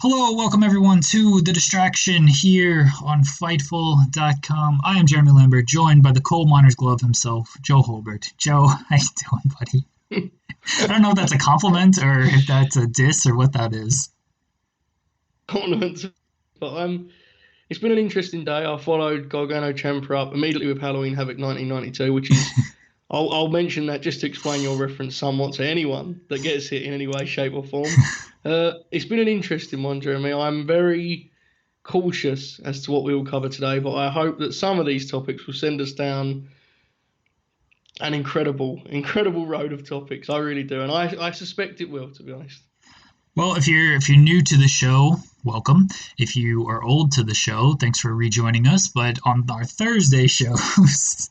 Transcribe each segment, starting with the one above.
Hello, welcome everyone to The Distraction here on Fightful.com. I am Jeremy Lambert, joined by the coal miner's glove himself, Joe Hulbert. Joe, how you doing, buddy? I don't know if that's a compliment or if that's a diss or what that is. Compliments, but it's been an interesting day. I followed Gargano Champa up immediately with Halloween Havoc 1992, which is I'll mention that just to explain your reference somewhat to anyone that gets it in any way, shape, or form. It's been an interesting one, Jeremy. I'm very cautious as to what we will cover today, but I hope that some of these topics will send us down an incredible road of topics. I really do, and I suspect it will, to be honest. Well, if you're new to the show, welcome. If you are old to the show, thanks for rejoining us. But on our Thursday shows,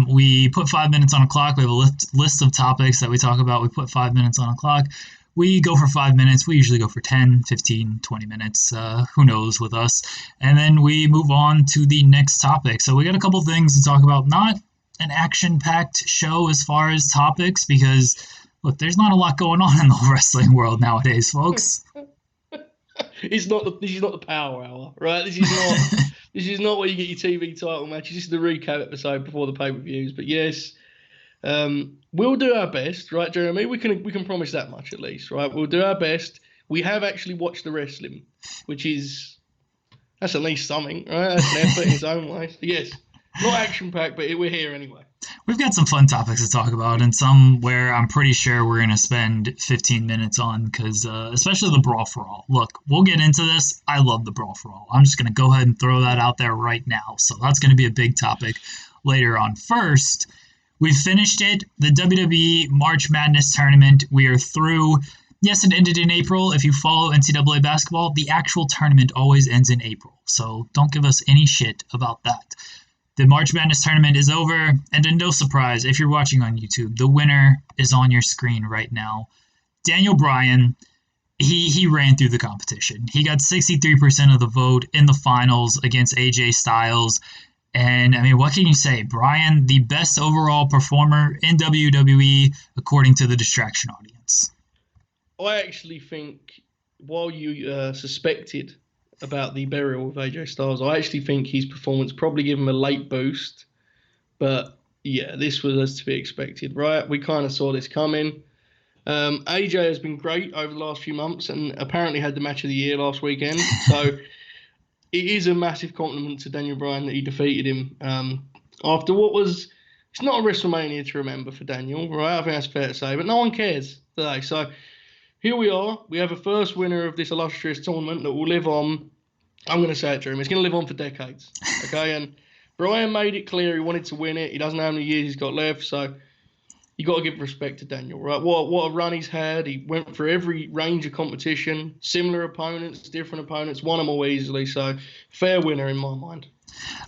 we put 5 minutes on a clock. We have a list of topics that we talk about. We put 5 minutes on a clock. We go for 5 minutes. We usually go for 10, 15, 20 minutes. Who knows with us. And then we move on to the next topic. So we got a couple things to talk about. Not an action-packed show as far as topics because, look, there's not a lot going on in the wrestling world nowadays, folks. This is not the Power Hour, right? This is not where you get your TV title matches. This is the recap episode before the pay-per-views. But yes, we'll do our best, right, Jeremy? We can promise that much at least, right? We'll do our best. We have actually watched the wrestling, that's at least something, right? That's an effort in its own way. So yes, not action-packed, but we're here anyway. We've got some fun topics to talk about, and some where I'm pretty sure we're going to spend 15 minutes on, because especially the Brawl for All. Look, we'll get into this. I love the Brawl for All. I'm just going to go ahead and throw that out there right now. So that's going to be a big topic later on. First, we've finished it. The WWE March Madness tournament. We are through. Yes, it ended in April. If you follow NCAA basketball, the actual tournament always ends in April. So don't give us any shit about that. The March Madness tournament is over, and no surprise, if you're watching on YouTube, the winner is on your screen right now. Daniel Bryan, he ran through the competition. He got 63% of the vote in the finals against AJ Styles. And, I mean, what can you say? Bryan, the best overall performer in WWE, according to the Distraction audience. I actually think, while you suspected about the burial of AJ Styles, I actually think his performance probably gave him a late boost. But yeah, this was as to be expected, right? We kind of saw this coming. AJ has been great over the last few months and apparently had the match of the year last weekend. So it is a massive compliment to Daniel Bryan that he defeated him after it's not a WrestleMania to remember for Daniel, right? I think that's fair to say, but no one cares today. So here we are. We have a first winner of this illustrious tournament that will live on. I'm going to say it, Jeremy. It's going to live on for decades. Okay, and Bryan made it clear he wanted to win it. He doesn't know how many years he's got left, so you got to give respect to Daniel, right? What a run he's had. He went for every range of competition, similar opponents, different opponents, won them all easily. So fair winner in my mind.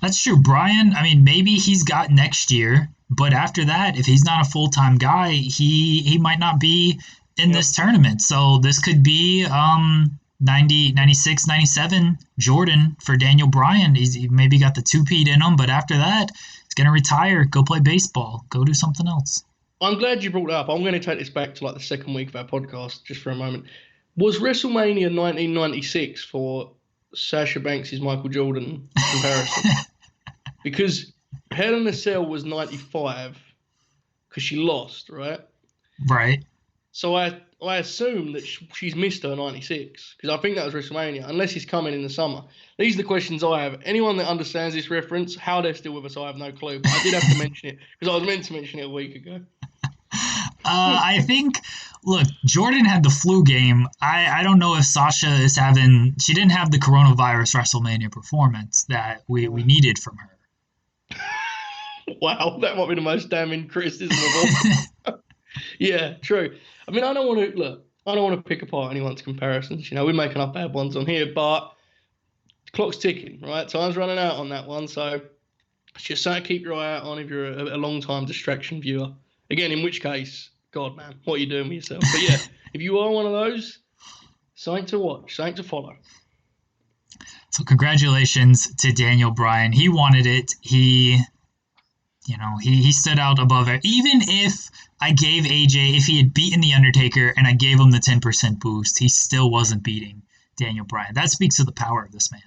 That's true. Bryan, I mean, maybe he's got next year, but after that, if he's not a full-time guy, he might not be in this tournament. So this could be 90, 96, 97 Jordan for Daniel Bryan. He maybe got the two-peat in him, but after that, he's going to retire, go play baseball, go do something else. I'm glad you brought it up. I'm going to take this back to like the second week of our podcast just for a moment. Was WrestleMania 1996 for Sasha Banks' Michael Jordan comparison? Because Hell in a Cell was 95 because she lost, right? Right. So I assume that she's missed her 96 because I think that was WrestleMania, unless he's coming in the summer. These are the questions I have. Anyone that understands this reference, how they're still with us, I have no clue. But I did have to mention it because I was meant to mention it a week ago. I think, look, Jordan had the flu game. I don't know if Sasha she didn't have the coronavirus WrestleMania performance that we needed from her. Wow, that might be the most damning criticism of all. Yeah, true. I mean, I don't want to pick apart anyone's comparisons. You know, we're making up bad ones on here, but the clock's ticking, right? Time's running out on that one. So it's just something to keep your eye out on if you're a long-time distraction viewer. Again, in which case, God, man, what are you doing with yourself? But yeah, if you are one of those, something to watch, something to follow. So congratulations to Daniel Bryan. He wanted it. He he stood out above it. Even if I gave AJ, if he had beaten The Undertaker and I gave him the 10% boost, he still wasn't beating Daniel Bryan. That speaks to the power of this man.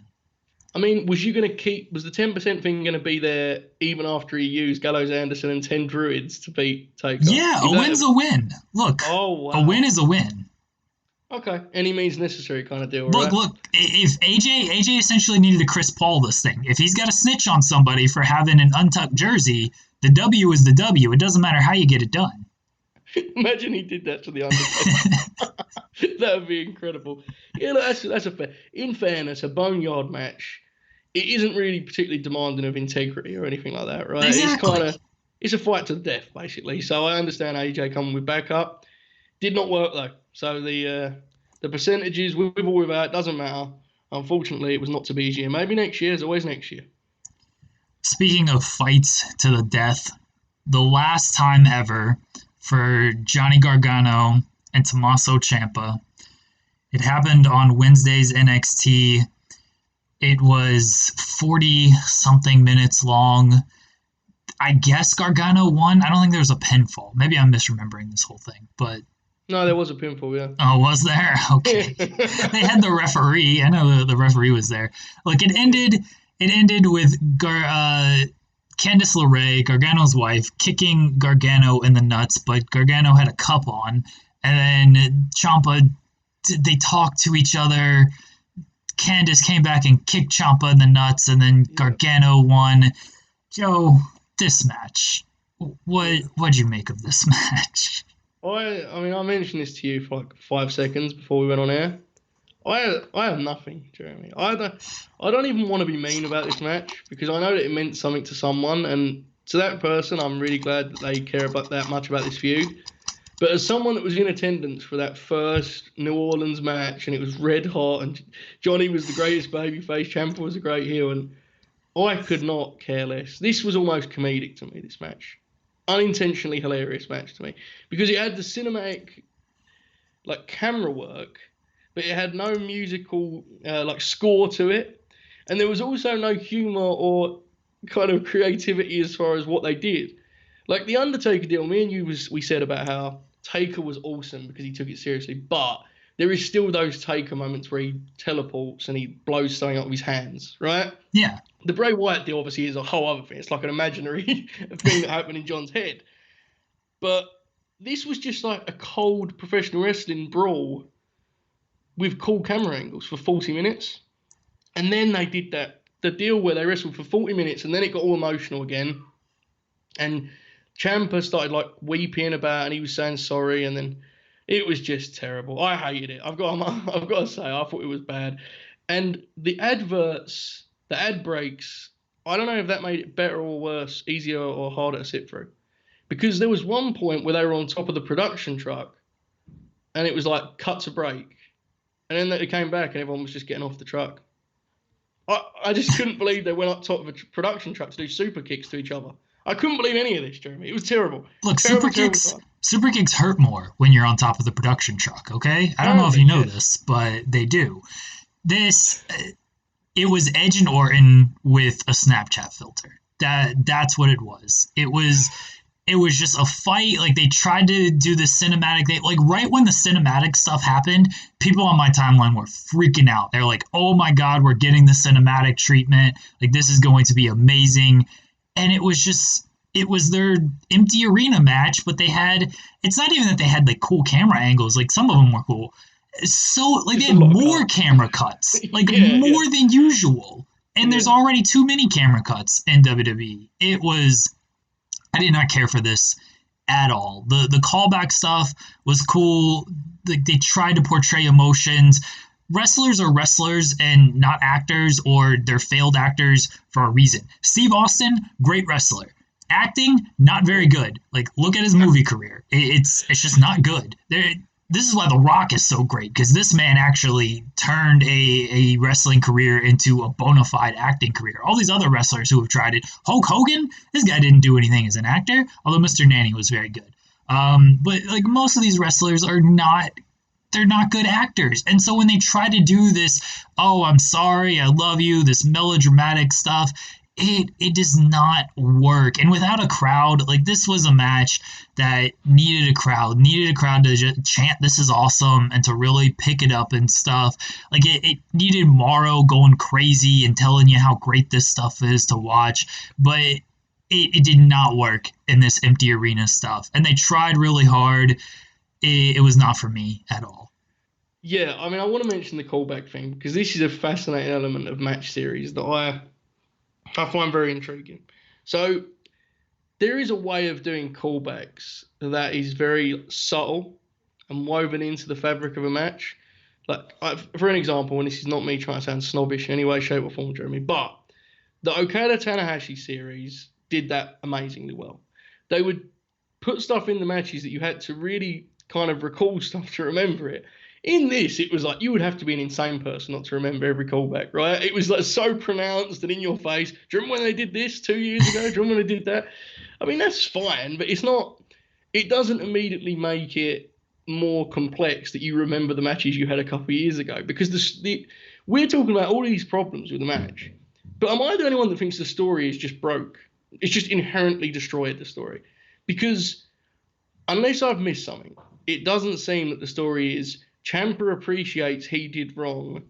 I mean, was the 10% thing going to be there even after he used Gallows Anderson and 10 Druids to beat Taker? Yeah, a win's a win. Look, a win is a win. Okay, any means necessary kind of deal, right? Look, if AJ essentially needed to Chris Paul this thing. If he's got to snitch on somebody for having an untucked jersey, the W is the W. It doesn't matter how you get it done. Imagine he did that to the Undertaker. That would be incredible. Yeah, look, that's a fair. In fairness, a boneyard match, it isn't really particularly demanding of integrity or anything like that, right? Exactly. It's a fight to the death, basically. So I understand AJ coming with backup. Did not work though. So the percentages with or without doesn't matter. Unfortunately, it was not to be this year. Maybe next year. There's always next year. Speaking of fights to the death, the last time ever for Johnny Gargano and Tommaso Ciampa, it happened on Wednesday's NXT. It was 40-something minutes long. I guess Gargano won. I don't think there was a pinfall. Maybe I'm misremembering this whole thing, but... No, there was a pinfall, yeah. Oh, was there? Okay. They had the referee. I know the referee was there. Look, it ended with Candice LeRae, Gargano's wife, kicking Gargano in the nuts, but Gargano had a cup on. And then Ciampa, they talked to each other. Candice came back and kicked Ciampa in the nuts, and then Gargano won. Joe, this match, what'd you make of this match? I mean, I mentioned this to you for like 5 seconds before we went on air. I have nothing, Jeremy. I don't even want to be mean about this match because I know that it meant something to someone, and to that person, I'm really glad that they care about that much about this feud. But as someone that was in attendance for that first New Orleans match, and it was red hot, and Johnny was the greatest babyface, Champa was a great heel, and I could not care less. This was almost comedic to me, this match. Unintentionally hilarious match to me. Because it had the cinematic, like, camera work, but it had no musical, score to it. And there was also no humor or kind of creativity as far as what they did. Like, the Undertaker deal, me and you, we said about how Taker was awesome because he took it seriously, but there is still those Taker moments where he teleports and he blows something out of his hands, right? Yeah. The Bray Wyatt deal obviously is a whole other thing. It's like an imaginary thing that happened in John's head. But this was just like a cold professional wrestling brawl with cool camera angles for 40 minutes. And then they did the deal where they wrestled for 40 minutes and then it got all emotional again. And Ciampa started like weeping about and he was saying sorry, and then it was just terrible. I hated it. I've got to say, I thought it was bad. And the adverts, the ad breaks, I don't know if that made it better or worse, easier or harder to sit through. Because there was one point where they were on top of the production truck and it was like cut to break. And then they came back and everyone was just getting off the truck. I just couldn't believe they went up top of a production truck to do super kicks to each other. I couldn't believe any of this, Jeremy. It was terrible. Look, super kicks hurt more when you're on top of the production truck, okay? I don't know if you know this, but they do. This, it was Edge and Orton with a Snapchat filter. That's what it was. It was just a fight. Like, they tried to do the cinematic. Right when the cinematic stuff happened, people on my timeline were freaking out. They're like, oh my God, we're getting the cinematic treatment. Like, this is going to be amazing. And it was their empty arena match, but it's not even that they had like cool camera angles. Like, some of them were cool. So like, they had more camera cuts, like more than usual. And there's already too many camera cuts in WWE. I did not care for this at all. The callback stuff was cool. They tried to portray emotions. Wrestlers are wrestlers and not actors, or they're failed actors for a reason. Steve Austin, great wrestler. Acting, not very good. Like, look at his movie career. It's just not good. This is why The Rock is so great, because this man actually turned a wrestling career into a bona fide acting career. All these other wrestlers who have tried it. Hulk Hogan, this guy didn't do anything as an actor, although Mr. Nanny was very good. But like, most of these wrestlers they're not good actors. And so when they try to do this, oh, I'm sorry, I love you, this melodramatic stuff, it does not work. And without a crowd, like this was a match that needed a crowd to just chant "This is awesome" and to really pick it up and stuff. Like it needed Morrow going crazy and telling you how great this stuff is to watch, but it did not work in this empty arena stuff. And they tried really hard. It was not for me at all. Yeah, I mean, I want to mention the callback thing because this is a fascinating element of match series that I find very intriguing. So there is a way of doing callbacks that is very subtle and woven into the fabric of a match. Like, for an example, and this is not me trying to sound snobbish in any way, shape, or form, Jeremy, but the Okada-Tanahashi series did that amazingly well. They would put stuff in the matches that you had to really kind of recall stuff to remember it. In this, it was like you would have to be an insane person not to remember every callback, right? It was like so pronounced and in your face. Do you remember when they did this 2 years ago? Do you remember when they did that? I mean, that's fine, but it's not. It doesn't immediately make it more complex that you remember the matches you had a couple of years ago because we're talking about all these problems with the match. But am I the only one that thinks the story is just broke? It's just inherently destroyed the story because unless I've missed something, it doesn't seem that the story is. Champa appreciates he did wrong,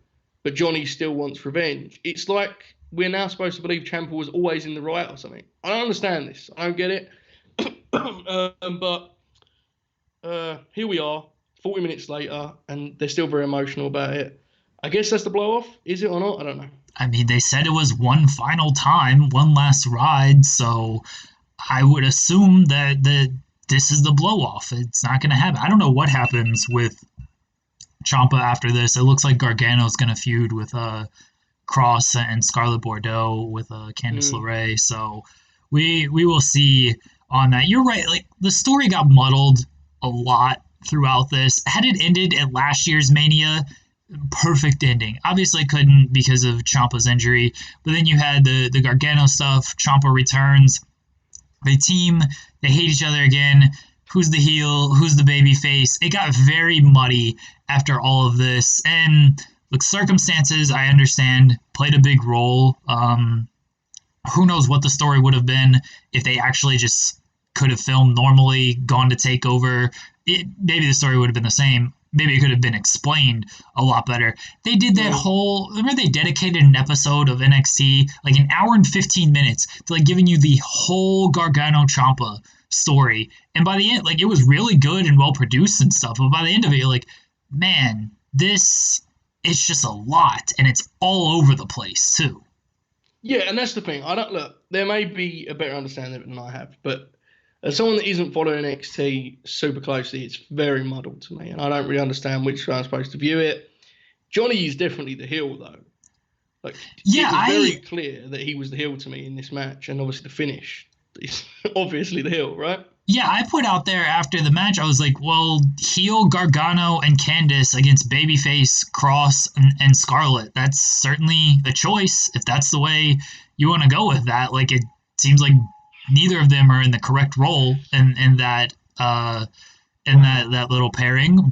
but Johnny still wants revenge. It's like we're now supposed to believe Champa was always in the right or something. I don't understand this. I don't get it. But here we are, 40 minutes later, and they're still very emotional about it. I guess that's the blow-off. Is it or not? I don't know. I mean, they said it was one final time, one last ride, so I would assume that this is the blow-off. It's not going to happen. I don't know what happens with Champa after this. It looks like Gargano's going to feud with Cross and Scarlett Bordeaux with Candice LeRae. So we will see on that. You're right. Like the story got muddled a lot throughout this. Had it ended at last year's Mania, perfect ending. Obviously couldn't because of Ciampa's injury. But then you had the Gargano stuff. Ciampa returns. They team. They hate each other again. Who's the heel? Who's the baby face? It got very muddy after all of this. And look, circumstances, I understand, played a big role. Who knows what the story would have been if they actually just could have filmed normally, gone to take over. Maybe the story would have been the same. Maybe it could have been explained a lot better. They did that whole... Remember they dedicated an episode of NXT, like an hour and 15 minutes, to like giving you the whole Gargano-Ciampa story. And by the end, like, it was really good and well produced and stuff, but by the end of it, you're like, man, it's just a lot, and it's all over the place too. Yeah, and that's the thing. There may be a better understanding than I have, but as someone that isn't following NXT super closely, it's very muddled to me, and I don't really understand which way I'm supposed to view it. Johnny is definitely the heel, though. Like, yeah, it was very clear that he was the heel to me in this match, and obviously the finish is obviously the heel, right? Yeah, I put out there after the match, I was like, well, heel Gargano and Candice against babyface Cross and Scarlett. That's certainly a choice if that's the way you want to go with that. Like, it seems like neither of them are in the correct role in that little pairing.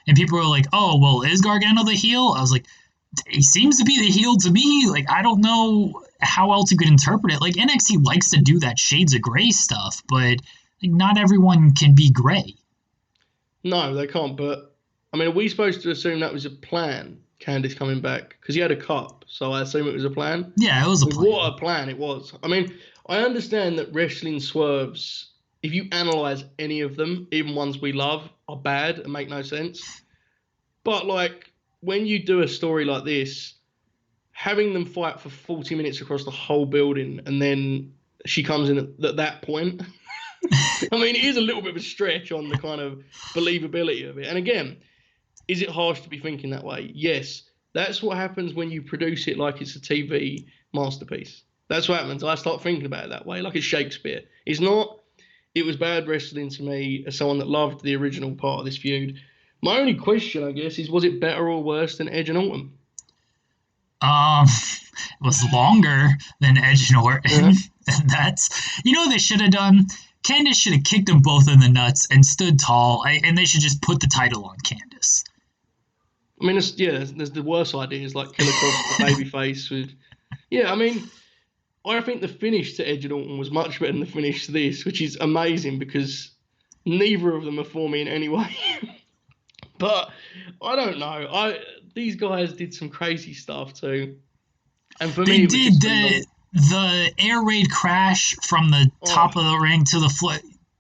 And people were like, oh, well, is Gargano the heel? I was like, he seems to be the heel to me. Like, I don't know how else you could interpret it. Like, NXT likes to do that shades of gray stuff, but not everyone can be gray. No, they can't. But I mean, are we supposed to assume that was a plan? Candice coming back because he had a cup, so I assume it was a plan. Yeah, it was a plan. What a plan it was! I mean, I understand that wrestling swerves, if you analyze any of them, even ones we love, are bad and make no sense. But like when you do a story like this, having them fight for 40 minutes across the whole building, and then she comes in at that point. I mean, it is a little bit of a stretch on the kind of believability of it. And again, is it harsh to be thinking that way? Yes. That's what happens when you produce it like it's a TV masterpiece. That's what happens. I start thinking about it that way, like it's Shakespeare. It's not. It was bad wrestling to me as someone that loved the original part of this feud. My only question, I guess, is was it better or worse than Edge and Orton? It was longer than Edge and Orton. And that's... You know what they should have done? Candice should have kicked them both in the nuts and stood tall, and they should just put the title on Candice. I mean, there's the worst ideas, like kill across the babyface with... Yeah, I mean, I think the finish to Edge and Orton was much better than the finish to this, which is amazing because neither of them are for me in any way. But I don't know. These guys did some crazy stuff too. And for me, it was just the air raid crash from the top of the ring to the floor.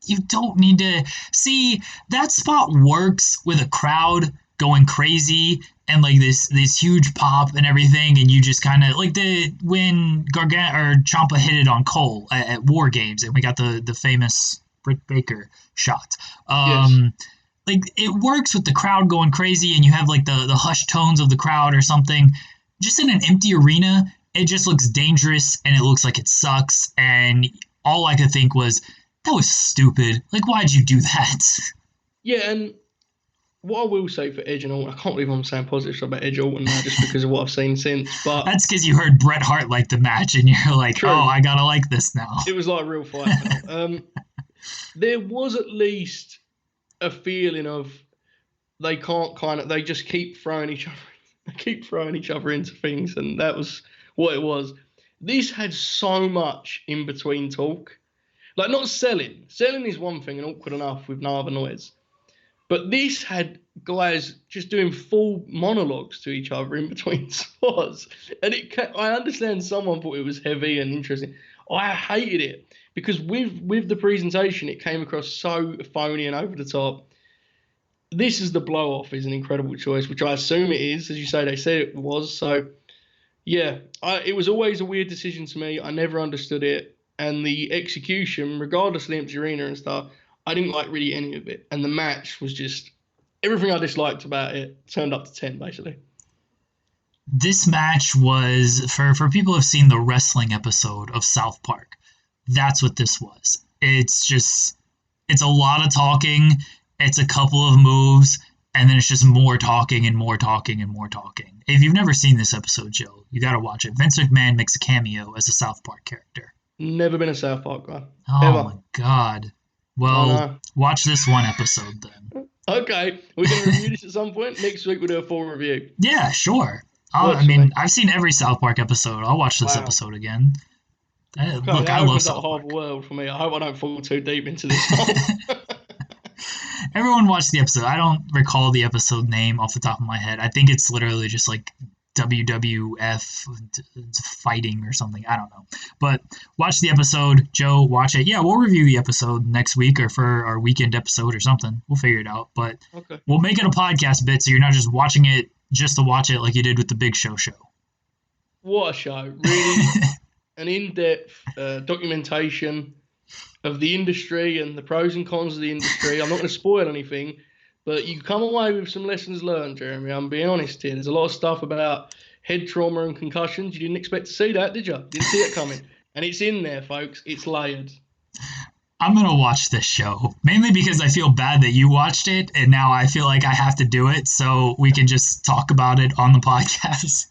You don't need to see that spot works with a crowd going crazy and like this huge pop and everything, and you just kind of like when Gargano or Ciampa hit it on Cole at War Games, and we got the famous Britt Baker shot. Yes. Like it works with the crowd going crazy, and you have like the hushed tones of the crowd or something. Just in an empty arena, it just looks dangerous and it looks like it sucks. And all I could think was, that was stupid. Like, why'd you do that? Yeah, and what I will say for Edge and Orton, I can't believe I'm saying positive stuff about Edge and Orton now just because of what I've seen since. But that's because you heard Bret Hart like the match and you're like, true. Oh, I gotta like this now. It was like a real fight. There was at least a feeling of they just keep throwing each other into things, and that was what it was. This had so much in between talk. Like, not selling. Selling is one thing and awkward enough with no other noise. But this had guys just doing full monologues to each other in between spots. And I understand someone thought it was heavy and interesting. I hated it because with the presentation, it came across so phony and over the top. This is the blow-off is an incredible choice, which I assume it is. As you say, they said it was. So, yeah, it was always a weird decision to me. I never understood it. And the execution, regardless of the empty arena and stuff, I didn't like really any of it. And the match was just everything I disliked about it turned up to 10, basically. This match was, for people who have seen the wrestling episode of South Park, that's what this was. It's a lot of talking. It's a couple of moves, and then it's just more talking and more talking and more talking. If you've never seen this episode, Joe, you got to watch it. Vince McMahon makes a cameo as a South Park character. Never been a South Park guy. Oh, ever. my God. Well, watch this one episode then. Okay. We're going to review this at some point. Next week we'll do a full review. Yeah, sure. I've seen every South Park episode. I'll watch this episode again. Look, I love South Park. Half a world for me. I hope I don't fall too deep into this. Everyone watched the episode. I don't recall the episode name off the top of my head. I think it's literally just like WWF fighting or something. I don't know. But watch the episode. Joe, watch it. Yeah, we'll review the episode next week or for our weekend episode or something. We'll figure it out. But We'll make it a podcast bit so you're not just watching it just to watch it like you did with the Big Show. What a show. Really an in-depth documentation of the industry and the pros and cons of the industry. I'm not going to spoil anything, but you come away with some lessons learned, Jeremy. I'm being honest here. There's a lot of stuff about head trauma and concussions. You didn't expect to see that, did you? Didn't see it coming. And it's in there, folks. It's layered. I'm going to watch this show, mainly because I feel bad that you watched it, and now I feel like I have to do it so we can just talk about it on the podcast.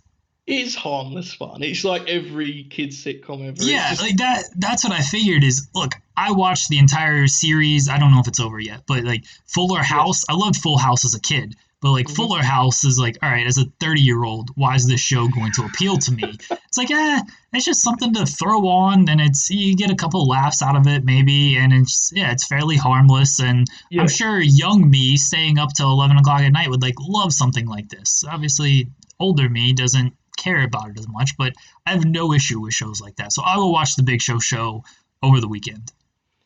It's harmless fun. It's like every kid's sitcom ever. Yeah, like that's what I figured is, look, I watched the entire series. I don't know if it's over yet, but like Fuller House, I loved Full House as a kid. But like Fuller House is like, all right, as a 30-year-old, why is this show going to appeal to me? It's like, it's just something to throw on, and you get a couple laughs out of it maybe, and it's fairly harmless. And I'm sure young me staying up till 11 o'clock at night would like love something like this. Obviously, older me doesn't care about it as much, but I have no issue with shows like that. So I will watch the Big Show over the weekend.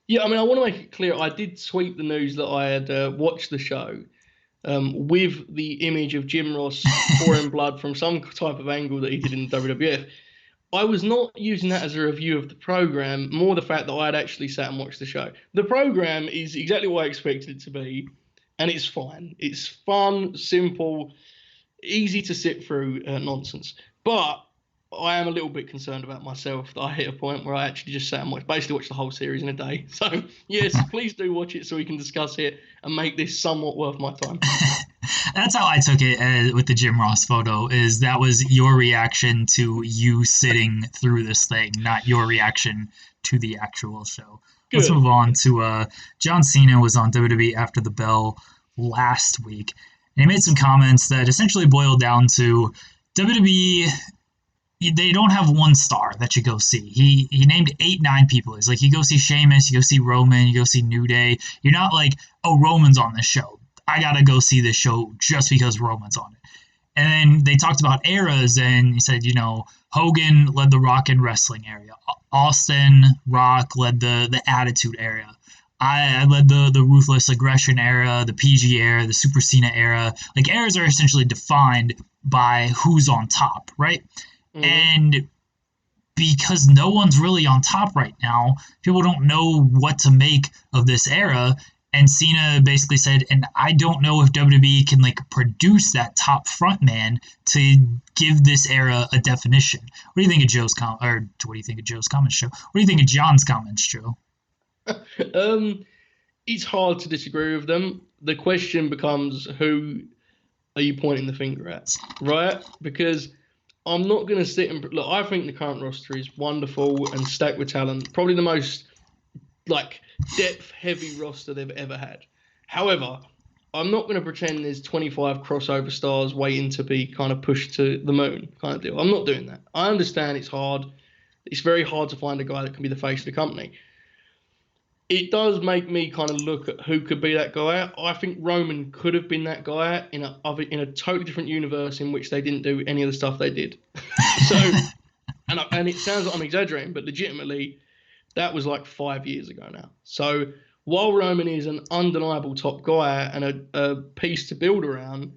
Yeah, I mean, I want to make it clear, I did tweet the news that I had watched the show with the image of Jim Ross pouring blood from some type of angle that he did in the WWF. I was not using that as a review of the program, more the fact that I had actually sat and watched the show. The program is exactly what I expected it to be, and it's fine. It's fun, simple, easy to sit through nonsense. But I am a little bit concerned about myself that I hit a point where I actually just sat and watched the whole series in a day. So, yes, please do watch it so we can discuss it and make this somewhat worth my time. That's how I took it with the Jim Ross photo, is that was your reaction to you sitting through this thing, not your reaction to the actual show. Good. Let's move on to John Cena was on WWE After the Bell last week. And he made some comments that essentially boiled down to WWE they don't have one star that you go see. He named 8, 9 people. He's like, you go see Sheamus, you go see Roman, you go see New Day. You're not like, oh, Roman's on this show. I gotta go see this show just because Roman's on it. And then they talked about eras, and he said, Hogan led the Rock and Wrestling area. Austin Rock led the Attitude era. I led the Ruthless Aggression era, the PG era, the Super Cena era. Like, eras are essentially defined by who's on top, right? Mm-hmm. And because no one's really on top right now, people don't know what to make of this era. And Cena basically said, and I don't know if WWE can like produce that top front man to give this era a definition. What do you think of Joe's what do you think of Joe's comments, Joe? What do you think of John's comments, Joe? It's hard to disagree with them. The question becomes, who are you pointing the finger at, right? Because I'm not going to sit and look. I think the current roster is wonderful and stacked with talent. Probably the most like depth-heavy roster they've ever had. However, I'm not going to pretend there's 25 crossover stars waiting to be kind of pushed to the moon kind of deal. I'm not doing that. I understand it's hard. It's very hard to find a guy that can be the face of the company. It does make me kind of look at who could be that guy. I think Roman could have been that guy in a totally different universe in which they didn't do any of the stuff they did. So, and it sounds like I'm exaggerating, but legitimately, that was like 5 years ago now. So while Roman is an undeniable top guy and a piece to build around,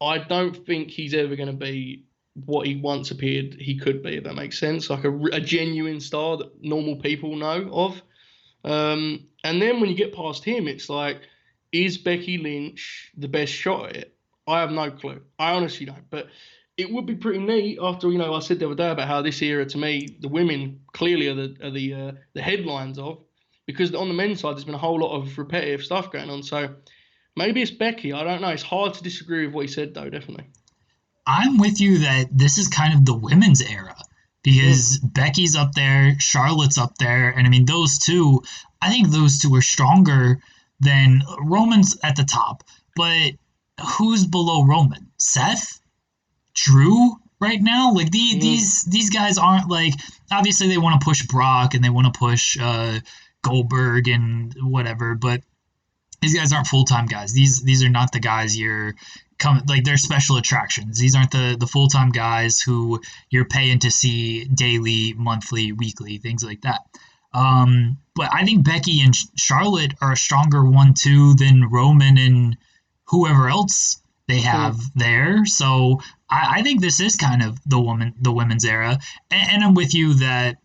I don't think he's ever going to be what he once appeared he could be, if that makes sense. Like a genuine star that normal people know of. And then when you get past him, it's like, is Becky Lynch the best shot at it? I have no clue. I honestly don't. But it would be pretty neat after, I said the other day about how this era, to me, the women clearly are the headlines of, because on the men's side, there's been a whole lot of repetitive stuff going on. So maybe it's Becky. I don't know. It's hard to disagree with what he said, though, definitely. I'm with you that this is kind of the women's era. Because Becky's up there, Charlotte's up there, and I mean I think those two are stronger than Roman's at the top. But who's below Roman? Seth? Drew right now? Like these guys aren't like, obviously they want to push Brock and they want to push Goldberg and whatever, but these guys aren't full-time guys. These are not the guys they're special attractions. These aren't the full-time guys who you're paying to see daily, monthly, weekly, things like that. But I think Becky and Charlotte are a stronger 1-2 than Roman and whoever else they have there. So I think this is kind of the women's era. And I'm with you that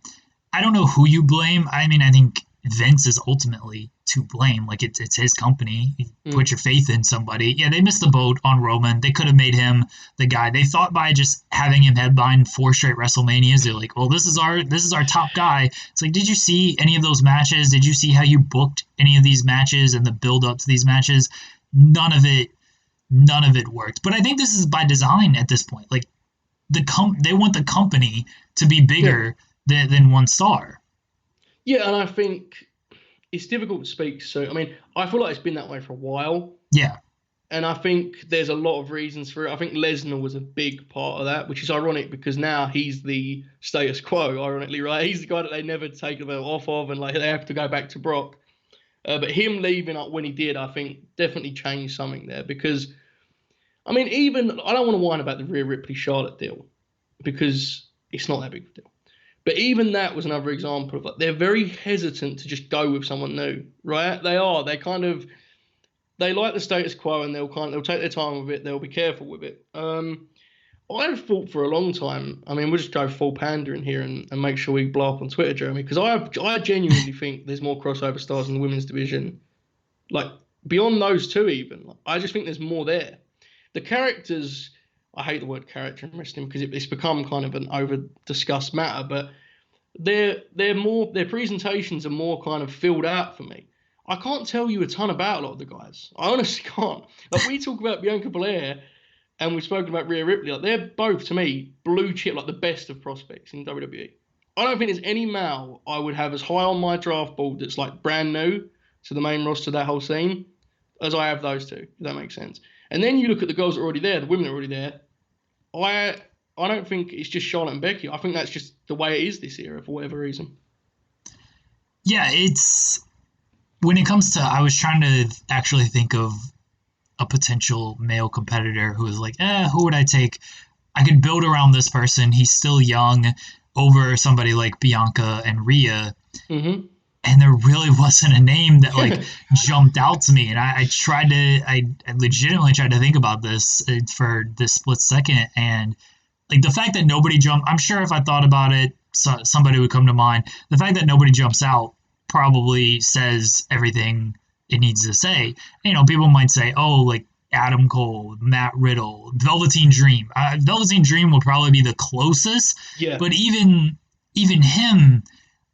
I don't know who you blame. I mean, I think Vince is ultimately to blame. Like it's his company. Put your faith in somebody. Yeah, they missed the boat on Roman. They could have made him the guy. They thought by just having him headline 4 straight WrestleManias, they're like, well, this is our top guy. It's like, did you see any of those matches? Did you see how you booked any of these matches and the build up to these matches? None of it worked. But I think this is by design at this point. Like they want the company to be bigger than one star. Yeah, and I think it's difficult to speak. So, I mean, I feel like it's been that way for a while. Yeah. And I think there's a lot of reasons for it. I think Lesnar was a big part of that, which is ironic because now he's the status quo, ironically, right? He's the guy that they never take the belt off of and like they have to go back to Brock. But him leaving when he did, I think definitely changed something there because, I mean, I don't want to whine about the Rhea Ripley-Charlotte deal because it's not that big of a deal. But even that was another example of like they're very hesitant to just go with someone new, right? They are. They like the status quo and they'll take their time with it. They'll be careful with it. I've thought for a long time. I mean, we'll just go full pander in here and make sure we blow up on Twitter, Jeremy, because I genuinely think there's more crossover stars in the women's division, like beyond those two even. I just think there's more there. The characters. I hate the word character in wrestling because it's become kind of an over-discussed matter, but their presentations are more kind of filled out for me. I can't tell you a ton about a lot of the guys. I honestly can't. Like we talk about Bianca Belair and we've spoken about Rhea Ripley. Like they're both, to me, blue chip, like the best of prospects in WWE. I don't think there's any male I would have as high on my draft board that's like brand new to the main roster, that whole scene, as I have those two, if that makes sense. And then you look at the girls that are already there, the women that are already there. I don't think it's just Charlotte and Becky. I think that's just the way it is this era for whatever reason. Yeah, it's when it comes to, I was trying to actually think of a potential male competitor who was like, who would I take? I could build around this person. He's still young over somebody like Bianca and Rhea. Mm-hmm. And there really wasn't a name that like jumped out to me. And I legitimately tried to think about this for this split second. And like the fact that nobody jumped, I'm sure if I thought about it, somebody would come to mind. The fact that nobody jumps out probably says everything it needs to say. You know, people might say, oh, like Adam Cole, Matt Riddle, Velveteen Dream. Velveteen Dream would probably be the closest. Yeah. But even him,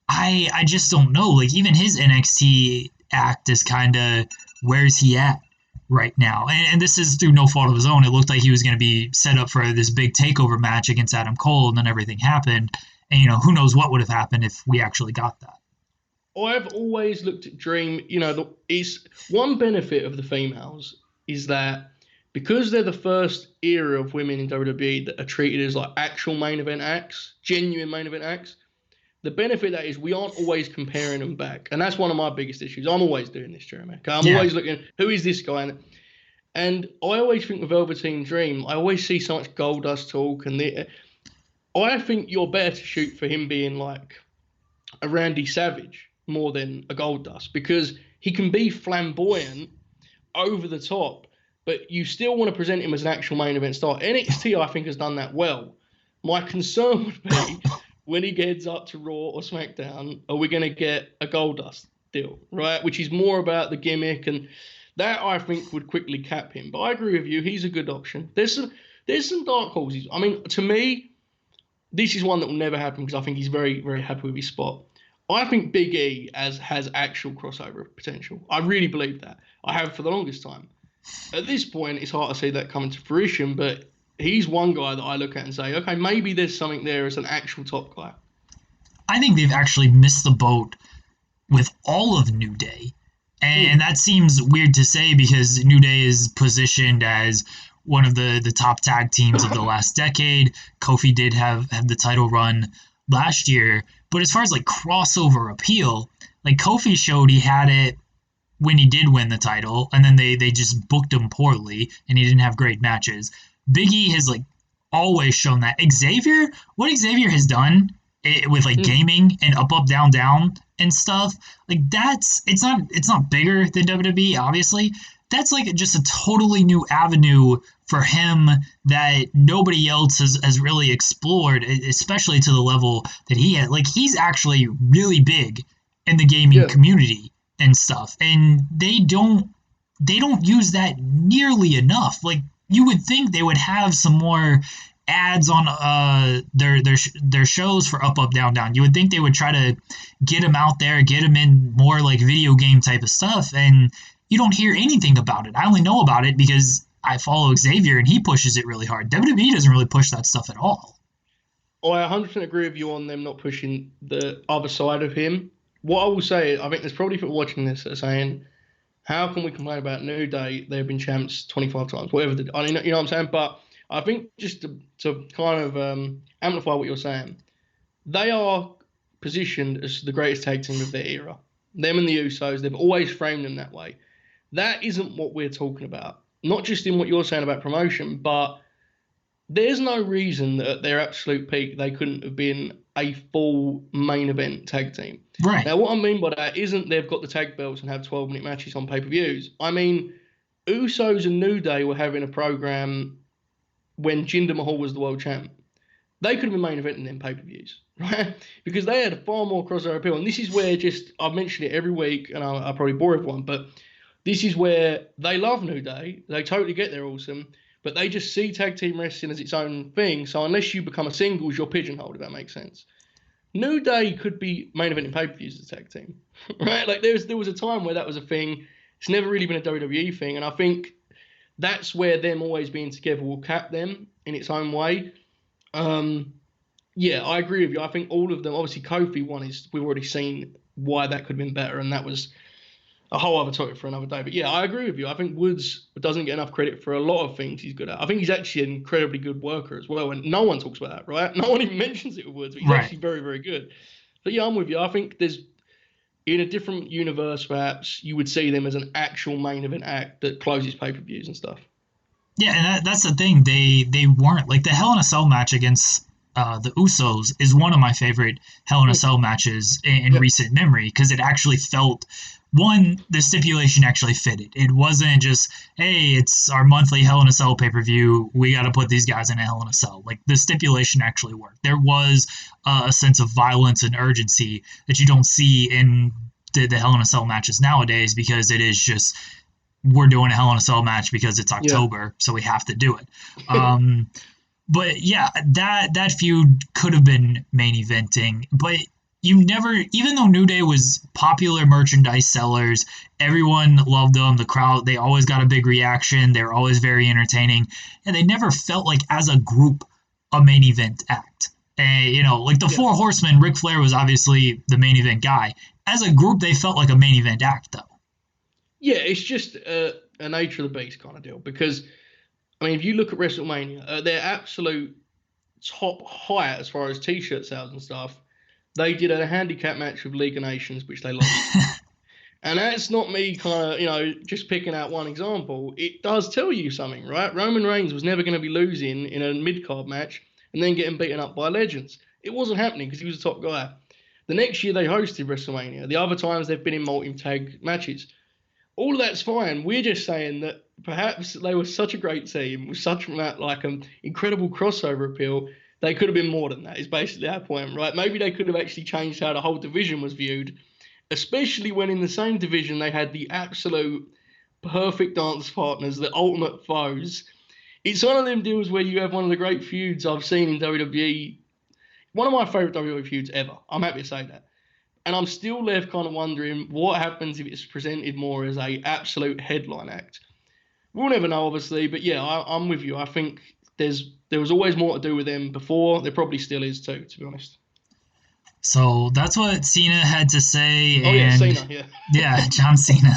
I just don't know. Like even his NXT act is kind of, where's he at right now? And this is through no fault of his own. It looked like he was going to be set up for this big takeover match against Adam Cole, and then everything happened. And who knows what would have happened if we actually got that. I've always looked at Dream. Is one benefit of the females is that because they're the first era of women in WWE that are treated as like actual main event acts, genuine main event acts. The benefit of that is we aren't always comparing them back. And that's one of my biggest issues. I'm always doing this, Jeremy. I'm always looking, who is this guy? And I always think with Velveteen Dream, I always see so much Goldust talk. And I think you're better to shoot for him being like a Randy Savage more than a Goldust, because he can be flamboyant, over the top, but you still want to present him as an actual main event star. NXT, I think, has done that well. My concern would be, when he gets up to Raw or SmackDown, are we going to get a Goldust deal, right? Which is more about the gimmick, and that I think would quickly cap him. But I agree with you; he's a good option. There's some dark horses. I mean, to me, this is one that will never happen because I think he's very, very happy with his spot. I think Big E has actual crossover potential. I really believe that. I have for the longest time. At this point, it's hard to see that coming to fruition, but he's one guy that I look at and say, okay, maybe there's something there as an actual top guy. I think they've actually missed the boat with all of New Day. And that seems weird to say because New Day is positioned as one of the top tag teams of the last decade. Kofi did have the title run last year. But as far as like crossover appeal, like Kofi showed he had it when he did win the title, and then they just booked him poorly, and he didn't have great matches. Big E has like always shown that. What Xavier has done with like gaming and up down down and stuff, like it's not bigger than WWE, obviously. That's like just a totally new avenue for him that nobody else has really explored, especially to the level that he had. Like he's actually really big in the gaming community and stuff, and they don't use that nearly enough. Like you would think they would have some more ads on their shows for up down down. You would think they would try to get him out there, get him in more like video game type of stuff, and you don't hear anything about it. I only know about it because I follow Xavier and he pushes it really hard. WWE doesn't really push that stuff at all. Oh, I 100% agree with you on them not pushing the other side of him. What I will say, I think there's probably people watching this that are saying, how can we complain about New Day? They've been champs 25 times, whatever. I mean, you know what I'm saying? But I think just to kind of amplify what you're saying, they are positioned as the greatest tag team of their era. Them and the Usos, they've always framed them that way. That isn't what we're talking about. Not just in what you're saying about promotion, but there's no reason that at their absolute peak they couldn't have been a full main event tag team. Right. Now, what I mean by that isn't they've got the tag belts and have 12-minute matches on pay-per-views. I mean, Usos and New Day were having a program when Jinder Mahal was the world champ. They could have been main eventing them pay-per-views, right? Because they had far more crossover appeal. And this is where I've mentioned it every week, and I probably bore everyone, but this is where they love New Day. They totally get they're awesome, but they just see tag team wrestling as its own thing. So unless you become a singles, you're pigeonholed, if that makes sense. New Day could be main eventing pay-per-views as a tag team, right? Like there was a time where that was a thing. It's never really been a WWE thing, and I think that's where them always being together will cap them in its own way. Yeah, I agree with you. I think all of them, obviously Kofi one is, we've already seen why that could have been better, and that was a whole other topic for another day. But yeah, I agree with you. I think Woods doesn't get enough credit for a lot of things he's good at. I think he's actually an incredibly good worker as well, and no one talks about that, right? No one even mentions it with Woods, but he's actually very, very good. But yeah, I'm with you. I think there's, in a different universe, perhaps, you would see them as an actual main event act that closes pay-per-views and stuff. Yeah, and that's the thing. They weren't like the Hell in a Cell match against the Usos is one of my favorite Hell in a Cell matches in recent memory because it actually felt, one, the stipulation actually fitted. It wasn't just, hey, it's our monthly Hell in a Cell pay-per-view, we got to put these guys in a Hell in a Cell. Like, the stipulation actually worked. There was a sense of violence and urgency that you don't see in the Hell in a Cell matches nowadays because it is just, we're doing a Hell in a Cell match because it's October, so we have to do it. But yeah, that feud could have been main eventing, but you never, even though New Day was popular merchandise sellers, everyone loved them, the crowd, they always got a big reaction, they were always very entertaining, and they never felt like, as a group, a main event act. And, like the Four Horsemen, Ric Flair was obviously the main event guy. As a group, they felt like a main event act, though. Yeah, it's just a nature of the beast kind of deal. Because, I mean, if you look at WrestleMania, their absolute top height as far as T-shirt sales and stuff, they did a handicap match with League of Nations, which they lost. And that's not me kind of, just picking out one example. It does tell you something, right? Roman Reigns was never going to be losing in a mid-card match and then getting beaten up by legends. It wasn't happening because he was a top guy. The next year they hosted WrestleMania. The other times they've been in multi-tag matches. All of that's fine. We're just saying that perhaps they were such a great team with such an incredible crossover appeal. They could have been more than that, is basically our point, right? Maybe they could have actually changed how the whole division was viewed, especially when in the same division they had the absolute perfect dance partners, the ultimate foes. It's one of them deals where you have one of the great feuds I've seen in WWE. One of my favourite WWE feuds ever. I'm happy to say that. And I'm still left kind of wondering what happens if it's presented more as a absolute headline act. We'll never know, obviously, but yeah, I'm with you. I think there was always more to do with them before. There probably still is too, to be honest. So that's what Cena had to say. Oh, yeah, Cena, yeah. Yeah, John Cena.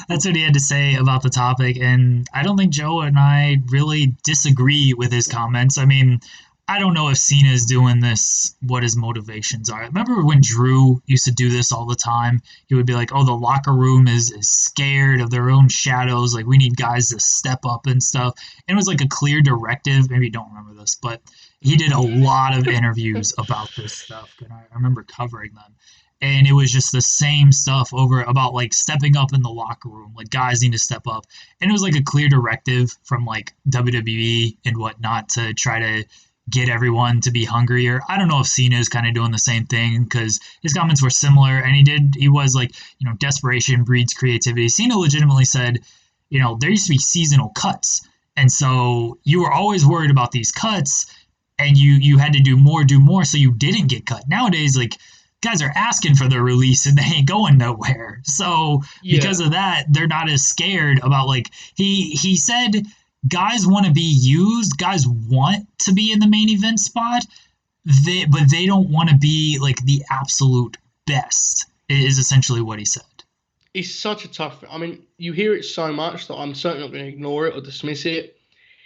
That's what he had to say about the topic. And I don't think Joe and I really disagree with his comments. I mean, I don't know if Cena is doing this, what his motivations are. Remember when Drew used to do this all the time? He would be like, oh, the locker room is scared of their own shadows. Like, we need guys to step up and stuff. And it was like a clear directive. Maybe you don't remember this, but he did a lot of interviews about this stuff. And I remember covering them. And it was just the same stuff over about like stepping up in the locker room. Like, guys need to step up. And it was like a clear directive from like WWE and whatnot to try to get everyone to be hungrier. I don't know if Cena is kind of doing the same thing because his comments were similar, and he was like, desperation breeds creativity. Cena legitimately said, there used to be seasonal cuts, and so you were always worried about these cuts, and you had to do more, so you didn't get cut. Nowadays, like, guys are asking for their release and they ain't going nowhere. So because of that, they're not as scared about, like, he said, guys want to be used. Guys want to be in the main event spot, but they don't want to be like the absolute best, is essentially what he said. It's such a tough thing. I mean, you hear it so much that I'm certainly not going to ignore it or dismiss it.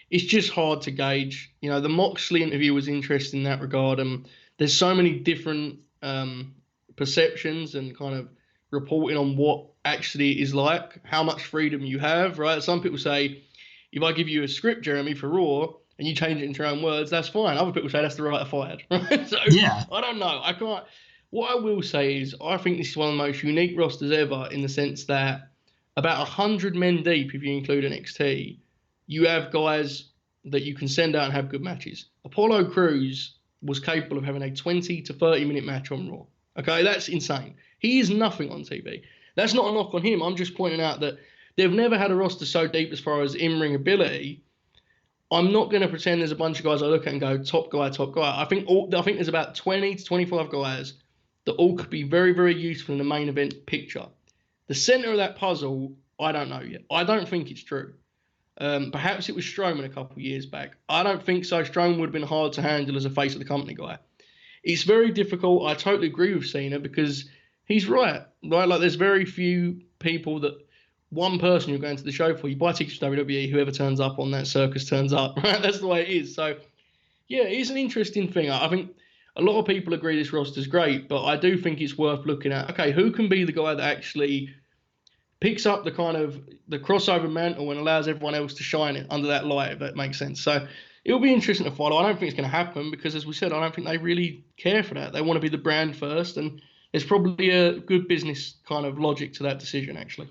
It's just hard to gauge. The Moxley interview was interesting in that regard. There's so many different perceptions and kind of reporting on what actually is like, how much freedom you have, right? Some people say, if I give you a script, Jeremy, for Raw, and you change it into your own words, that's fine. Other people say that's the writer fired. Right? So, yeah. I don't know. I can't. What I will say is I think this is one of the most unique rosters ever in the sense that about 100 men deep, if you include NXT, you have guys that you can send out and have good matches. Apollo Crews was capable of having a 20 to 30-minute match on Raw. Okay, that's insane. He is nothing on TV. That's not a knock on him. I'm just pointing out that they've never had a roster so deep as far as in-ring ability. I'm not going to pretend there's a bunch of guys I look at and go, top guy. I think there's about 20 to 25 guys that all could be very, very useful in the main event picture. The center of that puzzle, I don't know yet. I don't think it's true. Perhaps it was Strowman a couple of years back. I don't think so. Strowman would have been hard to handle as a face of the company guy. It's very difficult. I totally agree with Cena because he's right. Like, there's very few people that one person you're going to the show for. You buy tickets to WWE, whoever turns up on that circus turns up, right? That's the way it is. So, yeah, it's an interesting thing. I think a lot of people agree this roster's great, but I do think it's worth looking at. Okay, who can be the guy that actually picks up the kind of the crossover mantle and allows everyone else to shine it under that light, if that makes sense. So it'll be interesting to follow. I don't think it's going to happen because, as we said, I don't think they really care for that. They want to be the brand first, and there's probably a good business kind of logic to that decision, actually.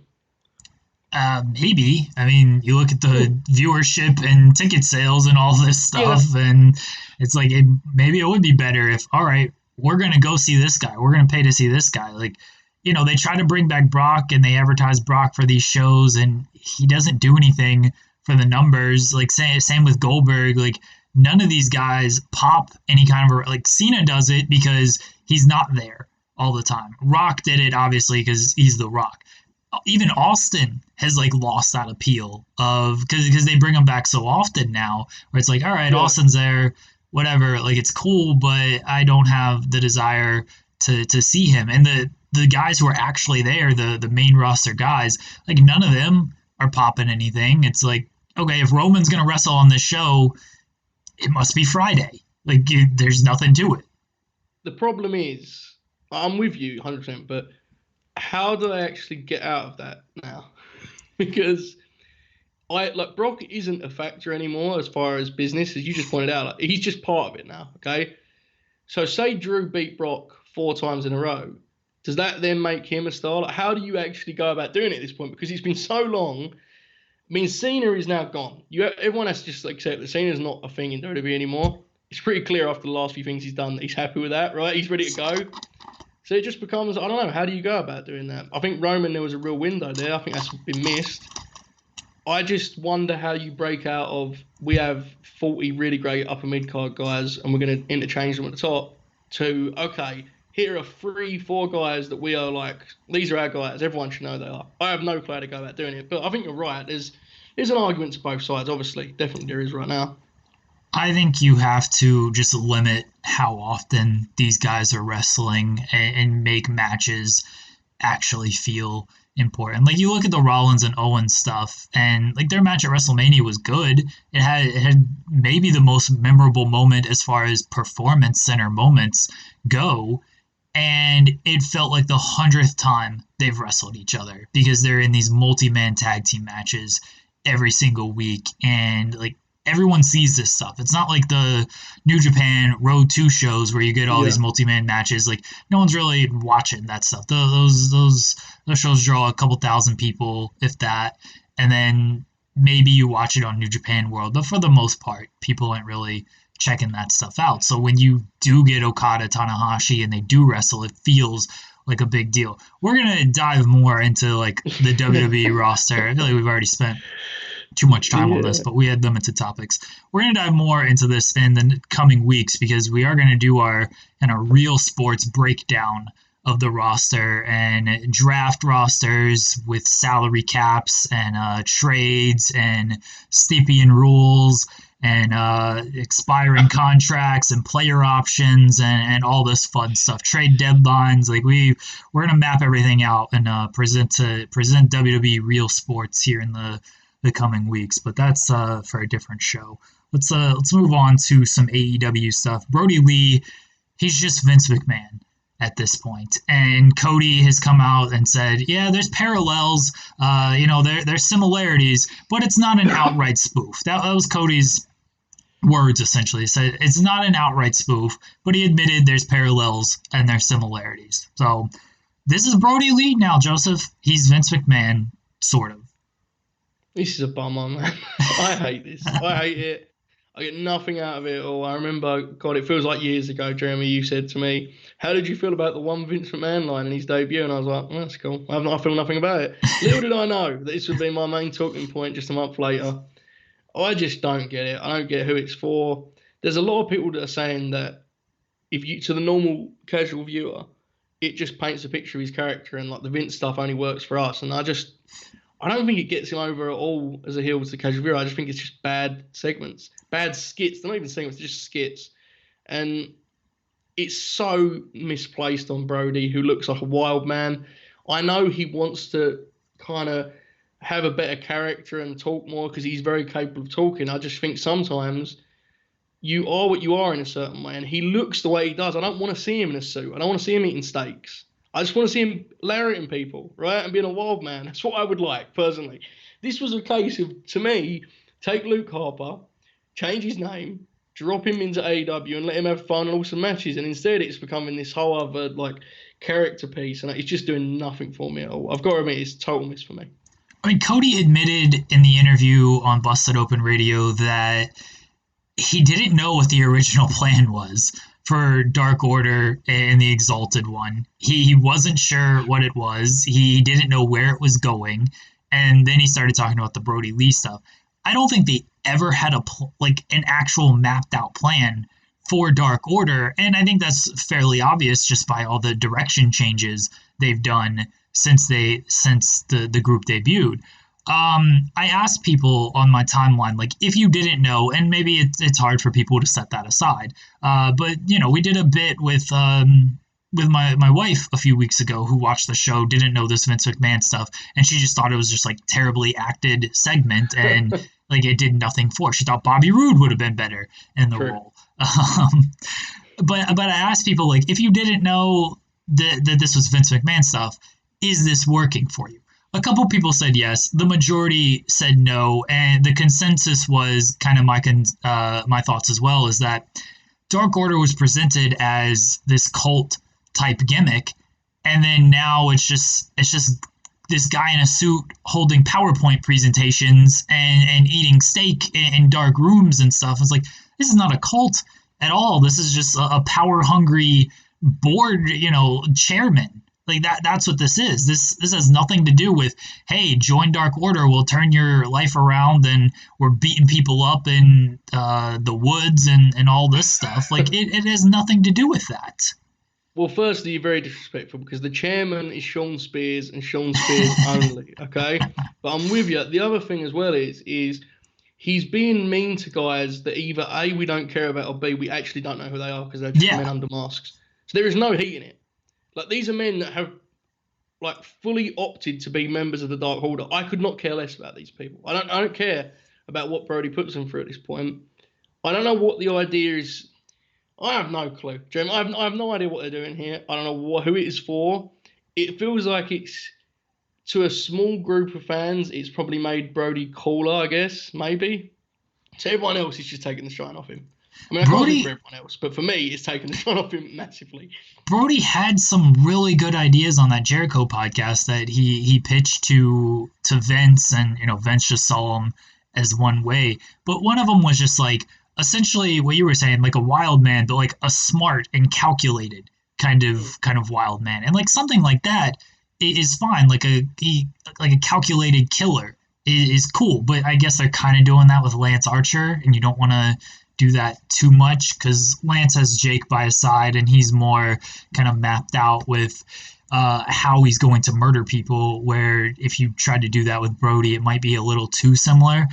Maybe. I mean, you look at the viewership and ticket sales and all this stuff, and it's like maybe it would be better if, all right, we're going to go see this guy. We're going to pay to see this guy. Like, they try to bring back Brock and they advertise Brock for these shows, and he doesn't do anything for the numbers. Like, same with Goldberg. Like, none of these guys pop any kind of like Cena does it because he's not there all the time. Rock did it obviously because he's The Rock. Even Austin has like lost that appeal of because they bring him back so often now, where it's like, all right, Austin's there, whatever, like it's cool, but I don't have the desire to see him. And the guys who are actually there, the main roster guys, like none of them are popping anything. It's like, okay, if Roman's gonna wrestle on this show, it must be Friday. Like there's nothing to it. The problem is, I'm with you 100%, but how do they actually get out of that now? Because Brock isn't a factor anymore as far as business, as you just pointed out. Like, he's just part of it now, okay? So say Drew beat Brock 4 times in a row. Does that then make him a star? Like, how do you actually go about doing it at this point? Because it's been so long. I mean, Cena is now gone. Everyone has to just accept that Cena's not a thing in WWE anymore. It's pretty clear after the last few things he's done that he's happy with that, right? He's ready to go. So it just becomes, I don't know, how do you go about doing that? I think Roman, there was a real window there. I think that's been missed. I just wonder how you break out of, we have 40 really great upper mid-card guys and we're going to interchange them at the top, to, okay, here are 3-4 guys that we are like, these are our guys. Everyone should know they are. I have no clue how to go about doing it, but I think you're right. There's an argument to both sides, obviously. Definitely there is right now. I think you have to just limit how often these guys are wrestling and make matches actually feel important. Like you look at the Rollins and Owens stuff, and like their match at WrestleMania was good. It had maybe the most memorable moment as far as performance center moments go, and it felt like the 100th time they've wrestled each other because they're in these multi-man tag team matches every single week, and like everyone sees this stuff. It's not like the New Japan Road 2 shows where you get all these multi-man matches. Like no one's really watching that stuff. Those shows draw a couple thousand people, if that, and then maybe you watch it on New Japan World. But for the most part, people aren't really checking that stuff out. So when you do get Okada, Tanahashi, and they do wrestle, it feels like a big deal. We're gonna dive more into like the WWE roster. I feel like we've already spent too much time on this, but we had limited topics. We're going to dive more into this in the coming weeks because we are going to do our real sports breakdown of the roster and draft rosters with salary caps and trades and Stippian rules and expiring contracts and player options and all this fun stuff, trade deadlines. Like we're going to map everything out and present WWE real sports here in the coming weeks, but that's for a different show. Let's move on to some AEW stuff. Brodie Lee, he's just Vince McMahon at this point, and Cody has come out and said, yeah, there's parallels, there's similarities, but it's not an outright spoof. That was Cody's words essentially. He said it's not an outright spoof, but he admitted there's parallels and there's similarities. So this is Brodie Lee now, Joseph. He's Vince McMahon, sort of. This is a bummer, man. I hate this. I hate it. I get nothing out of it at all. I remember, God, it feels like years ago, Jeremy, you said to me, how did you feel about the one Vince McMahon line in his debut? And I was like, oh, that's cool. I feel nothing about it. Little did I know that this would be my main talking point just a month later. I just don't get it. I don't get who it's for. There's a lot of people that are saying that to the normal casual viewer, it just paints a picture of his character and like the Vince stuff only works for us. And I don't think it gets him over at all as a heel to the casual viewer. I just think it's just bad segments, bad skits. They're not even segments, they're just skits. And it's so misplaced on Brodie, who looks like a wild man. I know he wants to kind of have a better character and talk more because he's very capable of talking. I just think sometimes you are what you are in a certain way, and he looks the way he does. I don't want to see him in a suit. I don't want to see him eating steaks. I just want to see him lariating people, right, and being a wild man. That's what I would like, personally. This was a case of, to me, take Luke Harper, change his name, drop him into AEW, and let him have fun and awesome matches. And instead, it's becoming this whole other, like, character piece, and it's just doing nothing for me at all. I've got to admit, it's a total miss for me. I mean, Cody admitted in the interview on Busted Open Radio that he didn't know what the original plan was for Dark Order and the Exalted One. He wasn't sure what it was. He didn't know where it was going. And then he started talking about the Brodie Lee stuff. I don't think they ever had an actual mapped out plan for Dark Order. And I think that's fairly obvious just by all the direction changes they've done since the group debuted. I asked people on my timeline, like, if you didn't know, and maybe it's hard for people to set that aside, but, we did a bit with my wife a few weeks ago who watched the show, didn't know this Vince McMahon stuff, and she just thought it was just, like, terribly acted segment, and, like, it did nothing for her. She thought Bobby Roode would have been better in the role. But I asked people, like, if you didn't know that this was Vince McMahon stuff, is this working for you? A couple people said yes. The majority said no, and the consensus was kind of my thoughts as well. Is that Dark Order was presented as this cult type gimmick, and then now it's just this guy in a suit holding PowerPoint presentations and eating steak in dark rooms and stuff. It's like, this is not a cult at all. This is just a power hungry board, chairman. Like that's what this is. This has nothing to do with, hey, join Dark Order, we'll turn your life around, and we're beating people up in the woods and all this stuff. Like it has nothing to do with that. Well, firstly, you're very disrespectful because the chairman is Sean Spears and Sean Spears only, okay? But I'm with you. The other thing as well is he's being mean to guys that either A, we don't care about, or B, we actually don't know who they are because they're just men under masks. So there is no heat in it. Like, these are men that have, like, fully opted to be members of the Dark Order. I could not care less about these people. I don't care about what Brodie puts them through at this point. I don't know what the idea is. I have no clue, Jim. I have no idea what they're doing here. I don't know who it is for. It feels like it's, to a small group of fans, it's probably made Brodie cooler, I guess, maybe. To everyone else, it's just taking the shine off him. I mean, I can't speak for everyone else, but for me, it's taken the shine off him massively. Brodie had some really good ideas on that Jericho podcast that he pitched to Vince, and Vince just saw him as one way. But one of them was just like essentially what you were saying, like a wild man, but like a smart and calculated kind of wild man, and like something like that is fine. Like a calculated killer is cool, but I guess they're kind of doing that with Lance Archer, and you don't want to do that too much because Lance has Jake by his side, and he's more kind of mapped out with how he's going to murder people, where if you try to do that with Brodie, it might be a little too similar.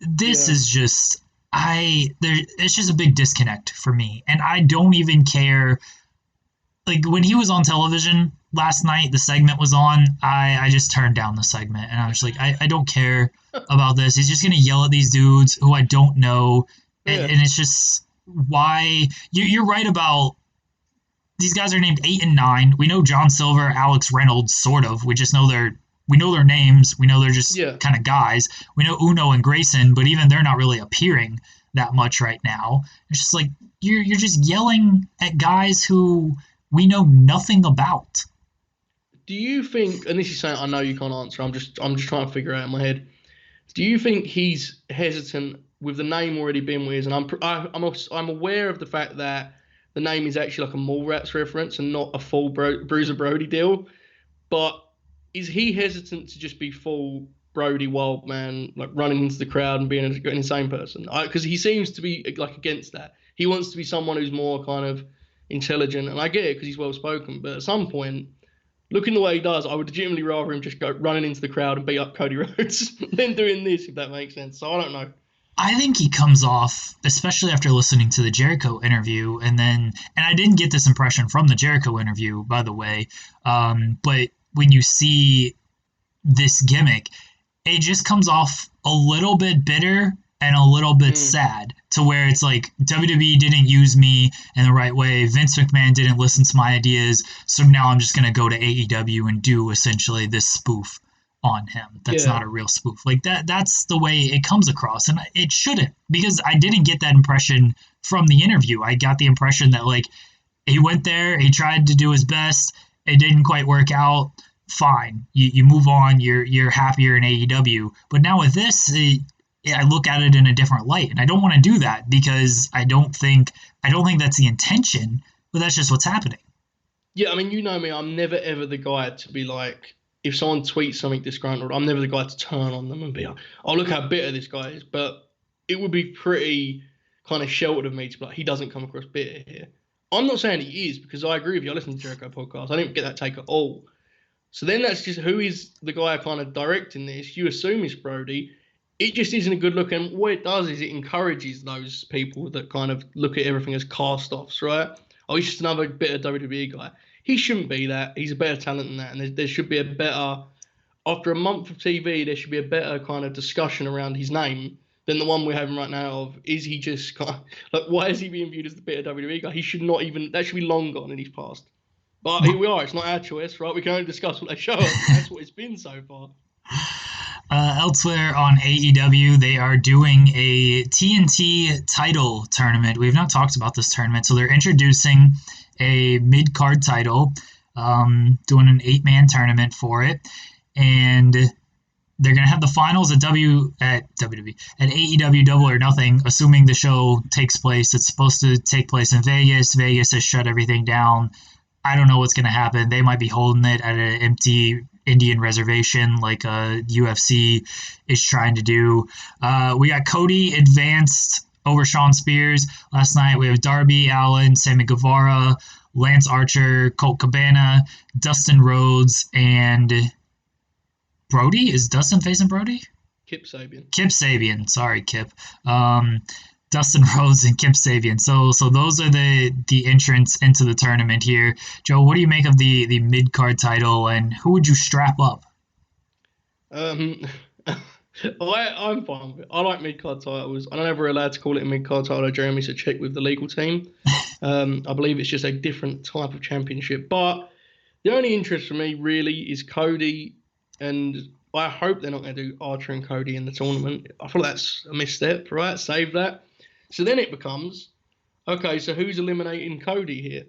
This is just it's just a big disconnect for me, and I don't even care. Like, when he was on television last night, the segment was on, I just turned down the segment, and I was like, I don't care about this. He's just gonna yell at these dudes who I don't know. And it's just, why you're right about these guys are named 8 and 9. We know John Silver, Alex Reynolds, sort of. We just know their names. We know they're just kind of guys. We know Uno and Grayson, but even they're not really appearing that much right now. It's just like you're just yelling at guys who we know nothing about. Do you think, and this is something I know you can't answer, I'm just trying to figure out in my head. Do you think he's hesitant with the name already being weird? And I'm aware of the fact that the name is actually like a Mallrats reference and not a full Bruiser Brodie deal. But is he hesitant to just be full Brodie wild man, like running into the crowd and being an insane person? Because he seems to be like against that. He wants to be someone who's more kind of intelligent, and I get it because he's well spoken. But at some point, looking the way he does, I would legitimately rather him just go running into the crowd and beat up Cody Rhodes than doing this, if that makes sense. So I don't know. I think he comes off, especially after listening to the Jericho interview, and I didn't get this impression from the Jericho interview, by the way, but when you see this gimmick, it just comes off a little bit bitter and a little bit sad, to where it's like WWE didn't use me in the right way. Vince McMahon didn't listen to my ideas. So now I'm just going to go to AEW and do essentially this spoof on him. That's Yeah. not a real spoof. Like that's the way it comes across. And it shouldn't, because I didn't get that impression from the interview. I got the impression that like he went there, he tried to do his best, it didn't quite work out. Fine, you move on. You're happier in AEW. But now with this, I look at it in a different light, and I don't want to do that, because I don't think that's the intention, but that's just what's happening. Yeah, I mean, you know me, I'm never ever the guy to be like, if someone tweets something disgruntled, I'm never the guy to turn on them and be like, oh, look how bitter this guy is. But it would be pretty kind of sheltered of me to be like, he doesn't come across bitter here. I'm not saying he is, because I agree with you. I listen to Jericho podcast. I didn't get that take at all. So then that's just, who is the guy kind of directing this? You assume it's Brodie. It just isn't a good look. And what it does is it encourages those people that kind of look at everything as cast-offs, right? Oh, he's just another bitter WWE guy. He shouldn't be that. He's a better talent than that. And there should be a better, after a month of TV, there should be a better kind of discussion around his name than the one we're having right now of, is he just kind of, like, why is he being viewed as the bitter WWE guy? He should not even, that should be long gone in his past. But here we are. It's not our choice, right? We can only discuss what they show us. That's what it's been so far. Elsewhere on AEW, they are doing a TNT title tournament. We've not talked about this tournament, so they're introducing a mid-card title, doing an 8-man tournament for it, and they're going to have the finals at WWE at AEW Double or Nothing, assuming the show takes place. It's supposed to take place in Vegas. Vegas has shut everything down. I don't know what's going to happen. They might be holding it at an empty Indian reservation like UFC is trying to do. We got Cody advanced over Shawn Spears last night. We have Darby Allin, Sammy Guevara, Lance Archer, Colt Cabana, Dustin Rhodes, and Brodie. Is Dustin facing Brodie? Kip Sabian. Kip Sabian. Sorry, Kip. Dustin Rhodes and Kip Sabian. So those are the entrants into the tournament here. Joe, what do you make of the mid-card title, and who would you strap up? I'm fine with it. I like mid-card titles. I don't know if we're allowed to call it a mid-card title. Jeremy should check with the legal team. I believe it's just a different type of championship. But the only interest for me really is Cody, and I hope they're not going to do Archer and Cody in the tournament. I feel that's a misstep, right? Save that. So then it becomes, okay, so who's eliminating Cody here?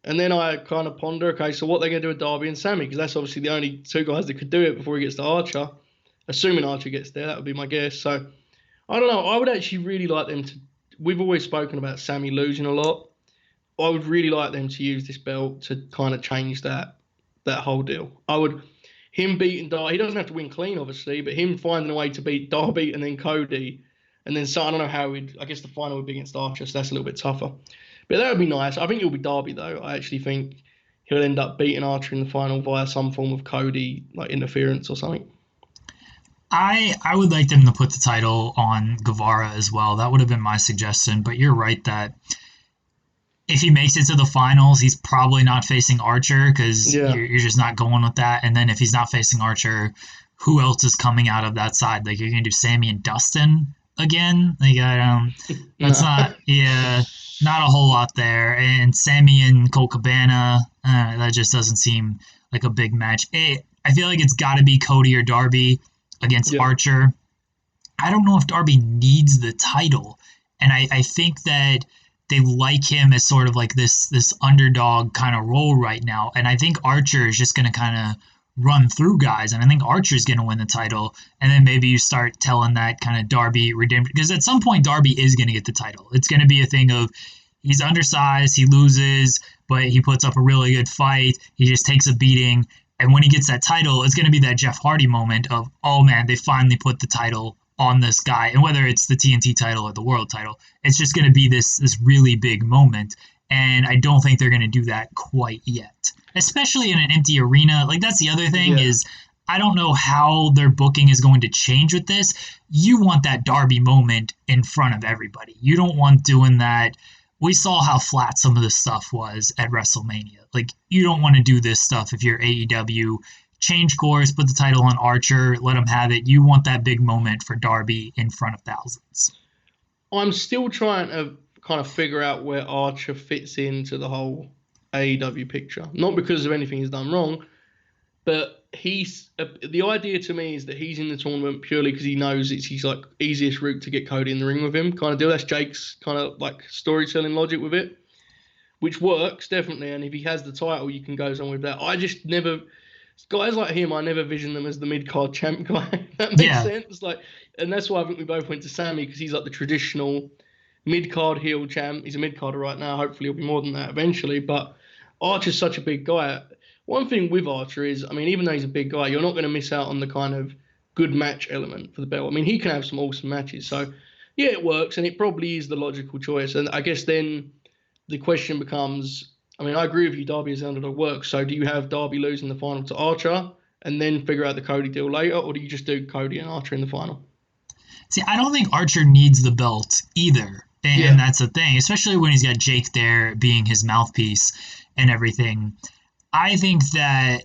And then I kind of ponder, okay, so what are they going to do with Darby and Sammy? Because that's obviously the only two guys that could do it before he gets to Archer. Assuming Archer gets there, that would be my guess. So I don't know. I would actually really like them to, we've always spoken about Sammy losing a lot. I would really like them to use this belt to kind of change that whole deal. Him beating Darby, he doesn't have to win clean, obviously, but him finding a way to beat Darby and then Cody, and then so I don't know how I guess the final would be against Archer, so that's a little bit tougher. But that would be nice. I think it'll be Darby, though. I actually think he'll end up beating Archer in the final via some form of Cody, like interference or something. I would like them to put the title on Guevara as well. That would have been my suggestion, but you're right that if he makes it to the finals, he's probably not facing Archer, because you're just not going with that. And then if he's not facing Archer, who else is coming out of that side? Like, you're going to do Sammy and Dustin again? Like, that's not a whole lot there. And Sammy and Colt Cabana, that just doesn't seem like a big match. I feel like it's got to be Cody or Darby against Archer. I don't know if Darby needs the title. And I think that they like him as sort of like this underdog kind of role right now. And I think Archer is just going to kind of run through guys. And I think Archer's going to win the title. And then maybe you start telling that kind of Darby redemption. Because at some point, Darby is going to get the title. It's going to be a thing of he's undersized, he loses, but he puts up a really good fight. He just takes a beating. And when he gets that title, it's going to be that Jeff Hardy moment of, oh man, they finally put the title on this guy. And whether it's the TNT title or the world title, it's just going to be this really big moment. And I don't think they're going to do that quite yet, especially in an empty arena. Like, that's the other thing is I don't know how their booking is going to change with this. You want that Darby moment in front of everybody. You don't want doing that. We saw how flat some of this stuff was at WrestleMania. Like, you don't want to do this stuff if you're AEW. change course, put the title on Archer, let him have it. You want that big moment for Darby in front of thousands. I'm still trying to kind of figure out where Archer fits into the whole AEW picture. Not because of anything he's done wrong, but the idea to me is that he's in the tournament purely because he knows it's his like easiest route to get Cody in the ring with him kind of deal. That's Jake's kind of like storytelling logic with it, which works definitely. And if he has the title, you can go somewhere with that. I just never, guys like him, I never vision them as the mid-card champ guy. That makes sense. Like, and that's why I think we both went to Sammy, because he's like the traditional mid-card heel champ. He's a mid-carder right now. Hopefully he'll be more than that eventually. But Archer's such a big guy. One thing with Archer is, I mean, even though he's a big guy, you're not going to miss out on the kind of good match element for the belt. I mean, he can have some awesome matches. So, yeah, it works, and it probably is the logical choice. And I guess then the question becomes, I mean, I agree with you, Darby as the underdog works. So do you have Darby losing the final to Archer and then figure out the Cody deal later, or do you just do Cody and Archer in the final? See, I don't think Archer needs the belt either. And that's the thing, especially when he's got Jake there being his mouthpiece and everything. I think that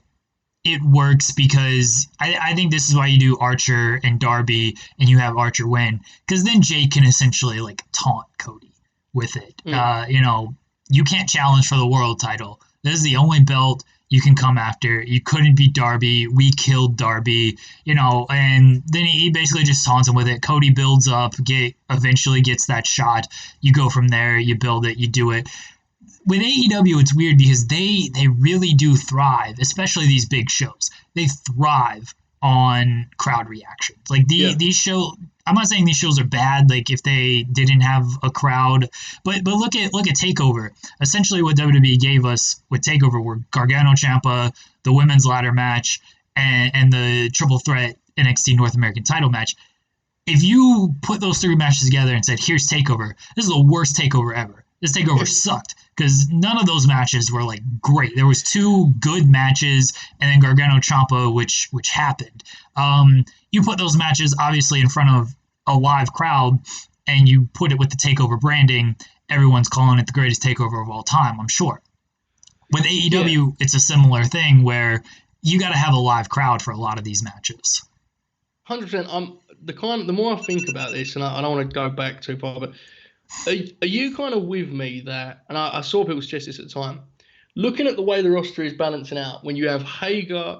it works because I think this is why you do Archer and Darby and you have Archer win, because then Jake can essentially like taunt Cody with it. You can't challenge for the world title. This is the only belt you can come after. You couldn't beat Darby. We killed Darby, and then he basically just taunts him with it. Cody builds up, eventually gets that shot. You go from there, you build it, you do it. With AEW, it's weird because they really do thrive, especially these big shows. They thrive on crowd reactions. Like these shows, I'm not saying these shows are bad, like if they didn't have a crowd, but look at TakeOver. Essentially what WWE gave us with TakeOver were Gargano Ciampa, the women's ladder match, and the triple threat NXT North American title match. If you put those three matches together and said, here's TakeOver, this is the worst TakeOver ever. This TakeOver sucked because none of those matches were like great. There was two good matches and then Gargano Ciampa, which happened. You put those matches obviously in front of a live crowd and you put it with the TakeOver branding, everyone's calling it the greatest TakeOver of all time, I'm sure. With AEW, It's a similar thing where you got to have a live crowd for a lot of these matches. 100%. The more I think about this, and I don't want to go back too far, but are you kind of with me that, and I saw people suggest this at the time, looking at the way the roster is balancing out, when you have Hager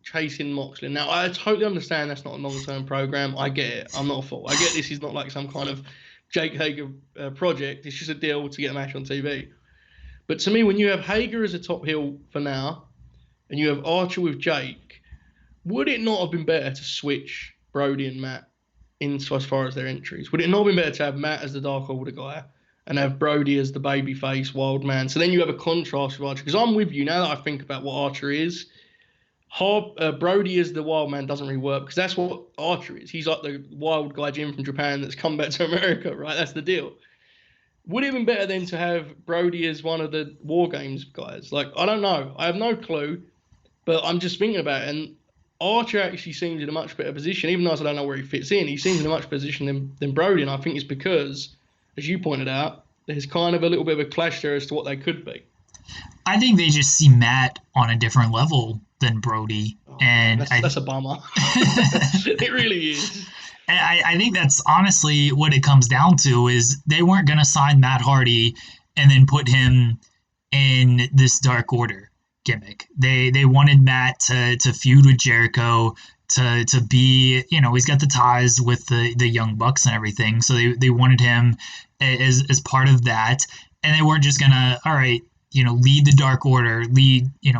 chasing Moxley. Now, I totally understand that's not a long-term program. I get it. I'm not a fool. I get this is not like some kind of Jake Hager project. It's just a deal to get a match on TV. But to me, when you have Hager as a top heel for now, and you have Archer with Jake, would it not have been better to switch Brodie and Matt in as far as their entries? Would it not have been better to have Matt as the Dark Order guy and have Brodie as the babyface wild man? So then you have a contrast with Archer. Because I'm with you, now that I think about what Archer is, Brodie as the wild man doesn't really work because that's what Archer is. He's like the wild guy Jim from Japan that's come back to America, right? That's the deal. Would it have been better then to have Brodie as one of the War Games guys? Like, I don't know. I have no clue, but I'm just thinking about it. And Archer actually seems in a much better position, even though I don't know where he fits in. He seems in a much better position than Brodie, and I think it's because, as you pointed out, there's kind of a little bit of a clash there as to what they could be. I think they just see Matt on a different level than Brodie, and that's a bummer. It really is. And I think that's honestly what it comes down to is they weren't going to sign Matt Hardy and then put him in this Dark Order gimmick. They wanted Matt to feud with Jericho, to be, he's got the ties with the Young Bucks and everything. So they wanted him as part of that. And they weren't just going to, all right, lead the Dark Order,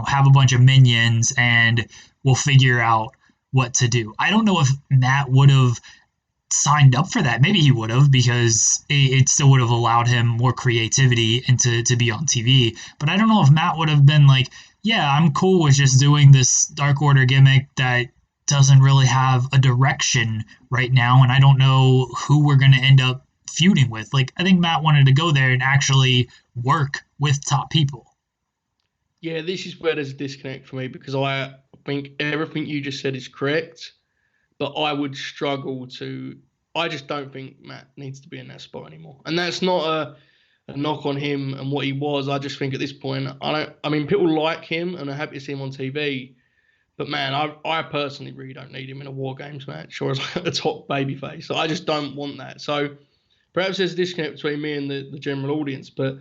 have a bunch of minions and we'll figure out what to do. I don't know if Matt would have signed up for that. Maybe he would have, because it still would have allowed him more creativity and to be on TV. But I don't know if Matt would have been like, yeah, I'm cool with just doing this Dark Order gimmick that doesn't really have a direction right now, and I don't know who we're going to end up feuding with. Like, I think Matt wanted to go there and actually work with top people. Yeah, this is where there's a disconnect for me, because I think everything you just said is correct, but I would struggle to. I just don't think Matt needs to be in that spot anymore, and that's not a knock on him and what he was. I just think at this point, people like him and are happy to see him on TV, But man, I personally really don't need him in a War Games match or as a top babyface. So I just don't want that. So perhaps there's a disconnect between me and the general audience, but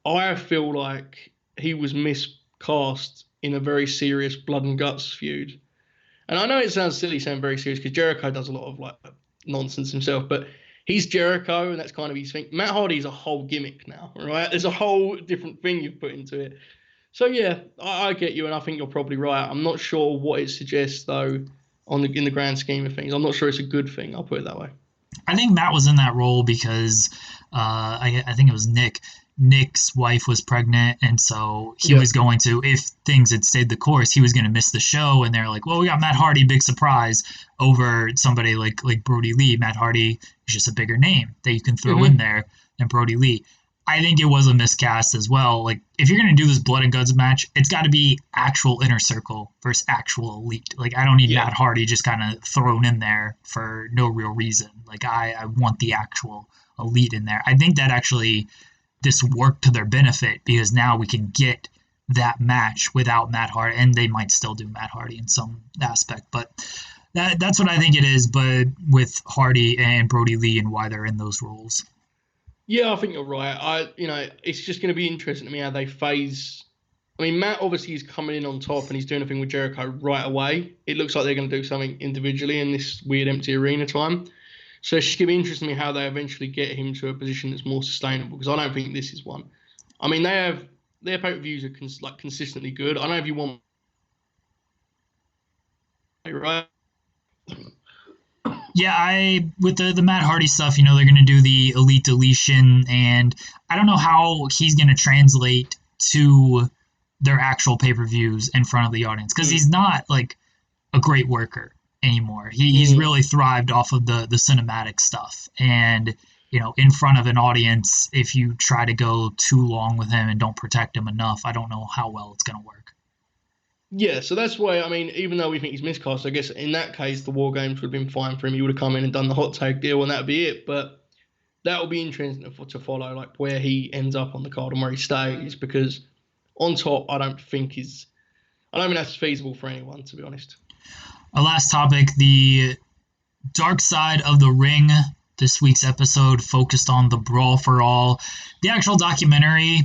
I feel like he was miscast in a very serious blood and guts feud. And I know it sounds silly saying very serious because Jericho does a lot of like nonsense himself, but he's Jericho and that's kind of his thing. Matt Hardy's a whole gimmick now, right? There's a whole different thing you've put into it. So yeah, I get you, and I think you're probably right. I'm not sure what it suggests though, in the grand scheme of things. I'm not sure it's a good thing. I'll put it that way. I think Matt was in that role because I think it was Nick. Nick's wife was pregnant, and so he was going to, if things had stayed the course, he was going to miss the show. And they're like, well, we got Matt Hardy, big surprise, over somebody like Brodie Lee. Matt Hardy is just a bigger name that you can throw in there than Brodie Lee. I think it was a miscast as well. Like, if you're going to do this blood and guts match, it's got to be actual Inner Circle versus actual Elite. Like, I don't need Matt Hardy just kind of thrown in there for no real reason. Like, I want the actual Elite in there. I think that actually this worked to their benefit because now we can get that match without Matt Hardy, and they might still do Matt Hardy in some aspect, but that's what I think it is. But with Hardy and Brodie Lee and why they're in those roles. Yeah, I think you're right. It's just going to be interesting to me how they phase. I mean, Matt obviously is coming in on top and he's doing a thing with Jericho right away. It looks like they're going to do something individually in this weird empty arena time. So it's just going to be interesting to me how they eventually get him to a position that's more sustainable, because I don't think this is one. I mean, their pay-per-views are consistently good. I don't know if you want, right? Yeah, with the Matt Hardy stuff, they're going to do the Elite deletion, and I don't know how he's going to translate to their actual pay-per-views in front of the audience, because he's not like a great worker anymore. He's really thrived off of the cinematic stuff, and in front of an audience, if you try to go too long with him and don't protect him enough, I don't know how well it's going to work. Yeah, so that's why, I mean, even though we think he's miscast, I guess in that case, the War Games would have been fine for him. He would have come in and done the hot tag deal, and that would be it. But that will be interesting to follow, like where he ends up on the card and where he stays, because on top, I don't think that's feasible for anyone, to be honest. Our last topic, the dark side of the ring. This week's episode focused on the Brawl for All. The actual documentary,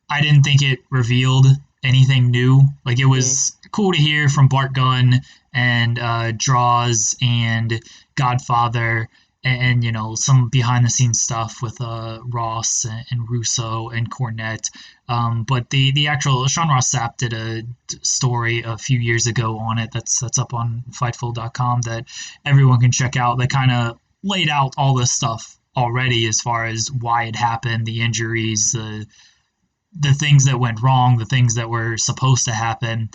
I didn't think it revealed anything new. Like, it was cool to hear from Bart Gunn and Draws and Godfather and some behind the scenes stuff with Ross and Russo and Cornette. But the actual Sean Ross Sapp did a story a few years ago on it that's up on Fightful.com that everyone can check out, that kind of laid out all this stuff already as far as why it happened, the injuries, the things that went wrong, the things that were supposed to happen.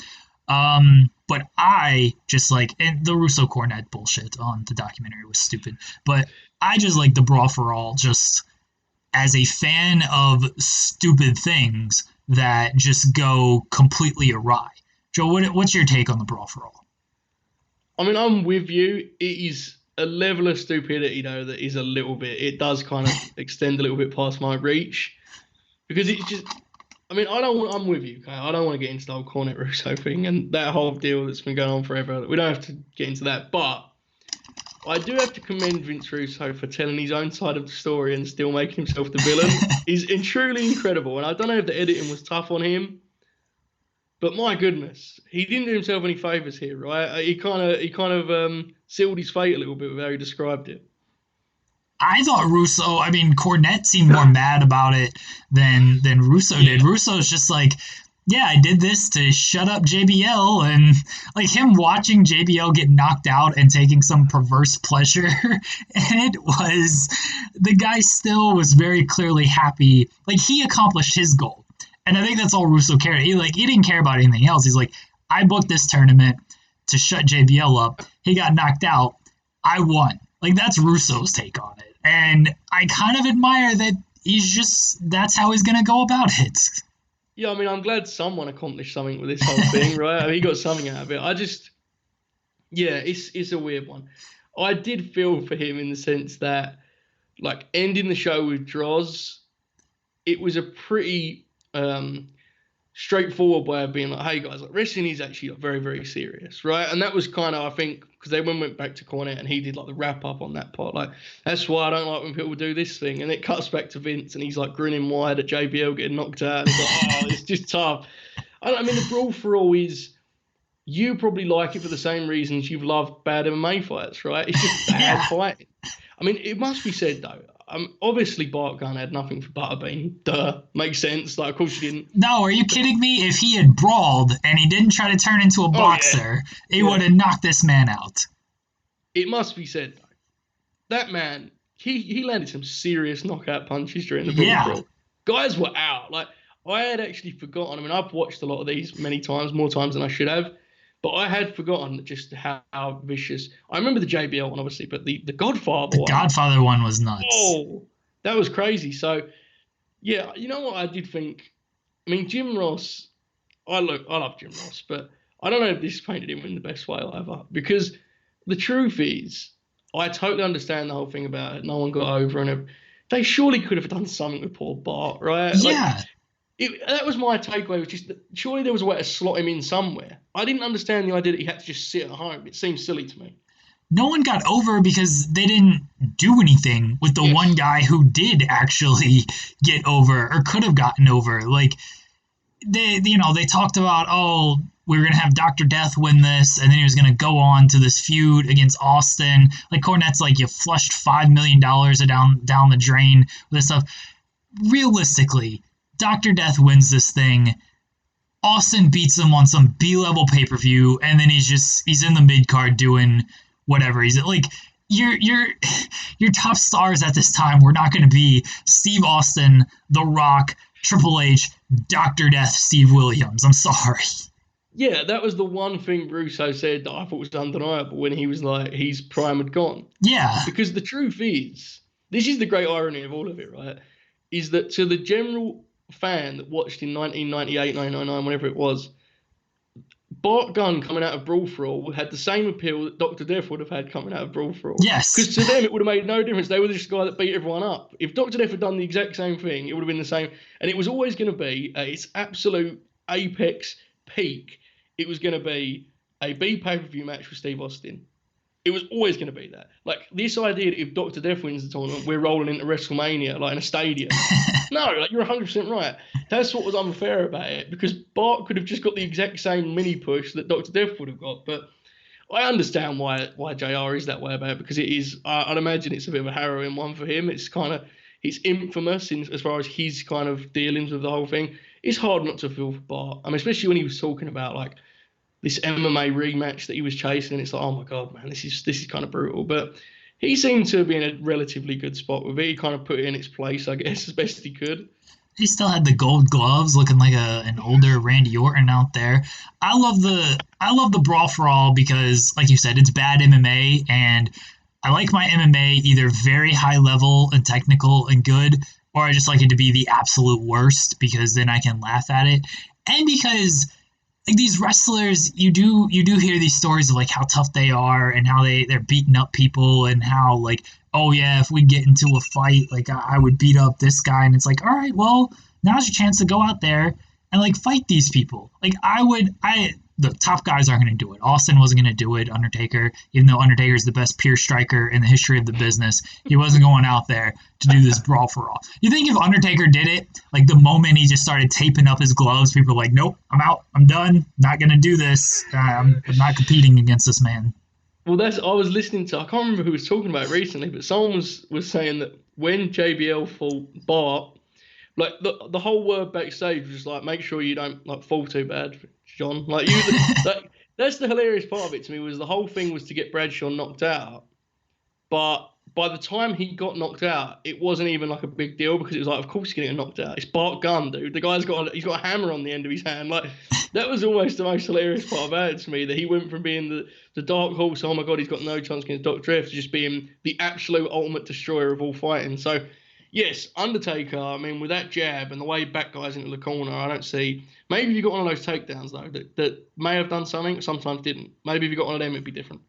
But I just and the Russo Cornette bullshit on the documentary was stupid, but I just like the Brawl for All just as a fan of stupid things that just go completely awry. Joe, what's your take on the Brawl for All? I mean, I'm with you. It is a level of stupidity, though, that is it does kind of extend a little bit past my reach, because it's just, I mean, I'm with you, okay? I don't want to get into the whole Cornette Russo thing and that whole deal that's been going on forever. We don't have to get into that, but I do have to commend Vince Russo for telling his own side of the story and still making himself the villain. He's truly incredible, and I don't know if the editing was tough on him, but my goodness, he didn't do himself any favors here, right? He kind of sealed his fate a little bit with how he described it. I thought Cornette seemed more mad about it than Russo did. Russo's just like, yeah, I did this to shut up JBL, and like him watching JBL get knocked out and taking some perverse pleasure. And the guy still was very clearly happy. Like, he accomplished his goal. And I think that's all Russo cared. He didn't care about anything else. He's like, I booked this tournament to shut JBL up. He got knocked out. I won. Like, that's Russo's take on it. And I kind of admire that that's how he's going to go about it. Yeah, I mean, I'm glad someone accomplished something with this whole thing, right? I mean, he got something out of it. It's a weird one. I did feel for him in the sense that, like, ending the show with Droz, it was a pretty straightforward way of being like, hey guys, like wrestling is actually like, very, very serious, right? And that was kind of, I think, because they went back to Cornette and he did like the wrap up on that part. Like, that's why I don't like when people do this thing. And it cuts back to Vince and he's like grinning wide at JBL getting knocked out. And he's like, oh, it's just tough. I mean, the Brawl for All is, you probably like it for the same reasons you've loved bad MMA fights, right? It's just bad fighting. I mean, it must be said though, obviously Bart Gunn had nothing for Butterbean. Duh. Makes sense. Like, of course you didn't. No, are you kidding me? If he had brawled and he didn't try to turn into a boxer, he would have knocked this man out. It must be said, though, that man, he landed some serious knockout punches during the Brawl. Guys were out. Like, I had actually forgotten. I mean, I've watched a lot of these many times, more times than I should have. But I had forgotten just how vicious. I remember the JBL one, obviously, but the Godfather one. The Godfather one was nuts. Oh, that was crazy. So, yeah, you know what I did think? I mean, Jim Ross, I love Jim Ross, but I don't know if this painted him in the best way either. Because the truth is, I totally understand the whole thing about it. No one got over and they surely could have done something with poor Bart, right? Yeah. That was my takeaway, which is that surely there was a way to slot him in somewhere. I didn't understand the idea that he had to just sit at home. It seems silly to me. No one got over because they didn't do anything with the one guy who did actually get over or could have gotten over. Like, they talked about, oh, we were going to have Dr. Death win this, and then he was going to go on to this feud against Austin. Like, Cornette's like, you flushed $5 million down the drain with this stuff. Realistically, Dr. Death wins this thing. Austin beats him on some B-level pay-per-view, and then he's in the mid-card doing whatever. He's like, your top stars at this time were not going to be Steve Austin, The Rock, Triple H, Dr. Death, Steve Williams. I'm sorry. Yeah, that was the one thing Russo said that I thought was undeniable when he was like, his prime had gone. Yeah. Because the truth is, this is the great irony of all of it, right? Is that to the general fan that watched in 1998, 1999, whenever it was, Bart Gunn coming out of Brawl for All had the same appeal that Dr. Death would have had coming out of Brawl for All. Yes. Because to them, it would have made no difference. They were just the guy that beat everyone up. If Dr. Death had done the exact same thing, it would have been the same. And it was always going to be its absolute apex peak. It was going to be a B pay-per-view match with Steve Austin. It was always going to be that. Like, this idea that if Dr. Death wins the tournament, we're rolling into WrestleMania, like in a stadium. No, like, you're 100% right. That's what was unfair about it, because Bart could have just got the exact same mini push that Dr. Death would have got. But I understand why JR is that way about it, because it is, I'd imagine it's a bit of a harrowing one for him. It's infamous as far as his kind of dealings with the whole thing. It's hard not to feel for Bart. I mean, especially when he was talking about, like, this MMA rematch that he was chasing, and it's like, oh my God, man, this is kind of brutal. But he seemed to be in a relatively good spot with it. He kind of put it in its place, I guess, as best he could. He still had the gold gloves, looking like an older Randy Orton out there. I love the Brawl for All because, like you said, it's bad MMA, and I like my MMA either very high level and technical and good, or I just like it to be the absolute worst because then I can laugh at it, and because, like, these wrestlers, you do hear these stories of, like, how tough they are and how they're beating up people and how, like, oh yeah, if we get into a fight, like, I would beat up this guy, and it's like, all right, well, now's your chance to go out there and, like, fight these people. Like, the top guys aren't going to do it. Austin wasn't going to do it. Undertaker, even though Undertaker's the best pure striker in the history of the business, he wasn't going out there to do this Brawl for All. You think if Undertaker did it, like, the moment he just started taping up his gloves, people were like, nope, I'm out, I'm done, not going to do this. I'm not competing against this man. Well, I was listening to, I can't remember who was talking about it recently, but someone was saying that when JBL fought Bart, like, the whole word backstage was just like, make sure you don't, like, fall too bad, John. Like, like, that's the hilarious part of it to me, was the whole thing was to get Bradshaw knocked out. But by the time he got knocked out, it wasn't even like a big deal, because it was like, of course he's going to get knocked out. It's Bart Gunn, dude. The guy's he's got a hammer on the end of his hand. Like, that was almost the most hilarious part about it to me, that he went from being the dark horse, oh my God, he's got no chance against Dr. Death, to just being the absolute ultimate destroyer of all fighting. So, yes, Undertaker, I mean, with that jab and the way he backed guys into the corner, I don't see. Maybe if you got one of those takedowns, though, that may have done something, sometimes didn't. Maybe if you got one of them, it'd be different.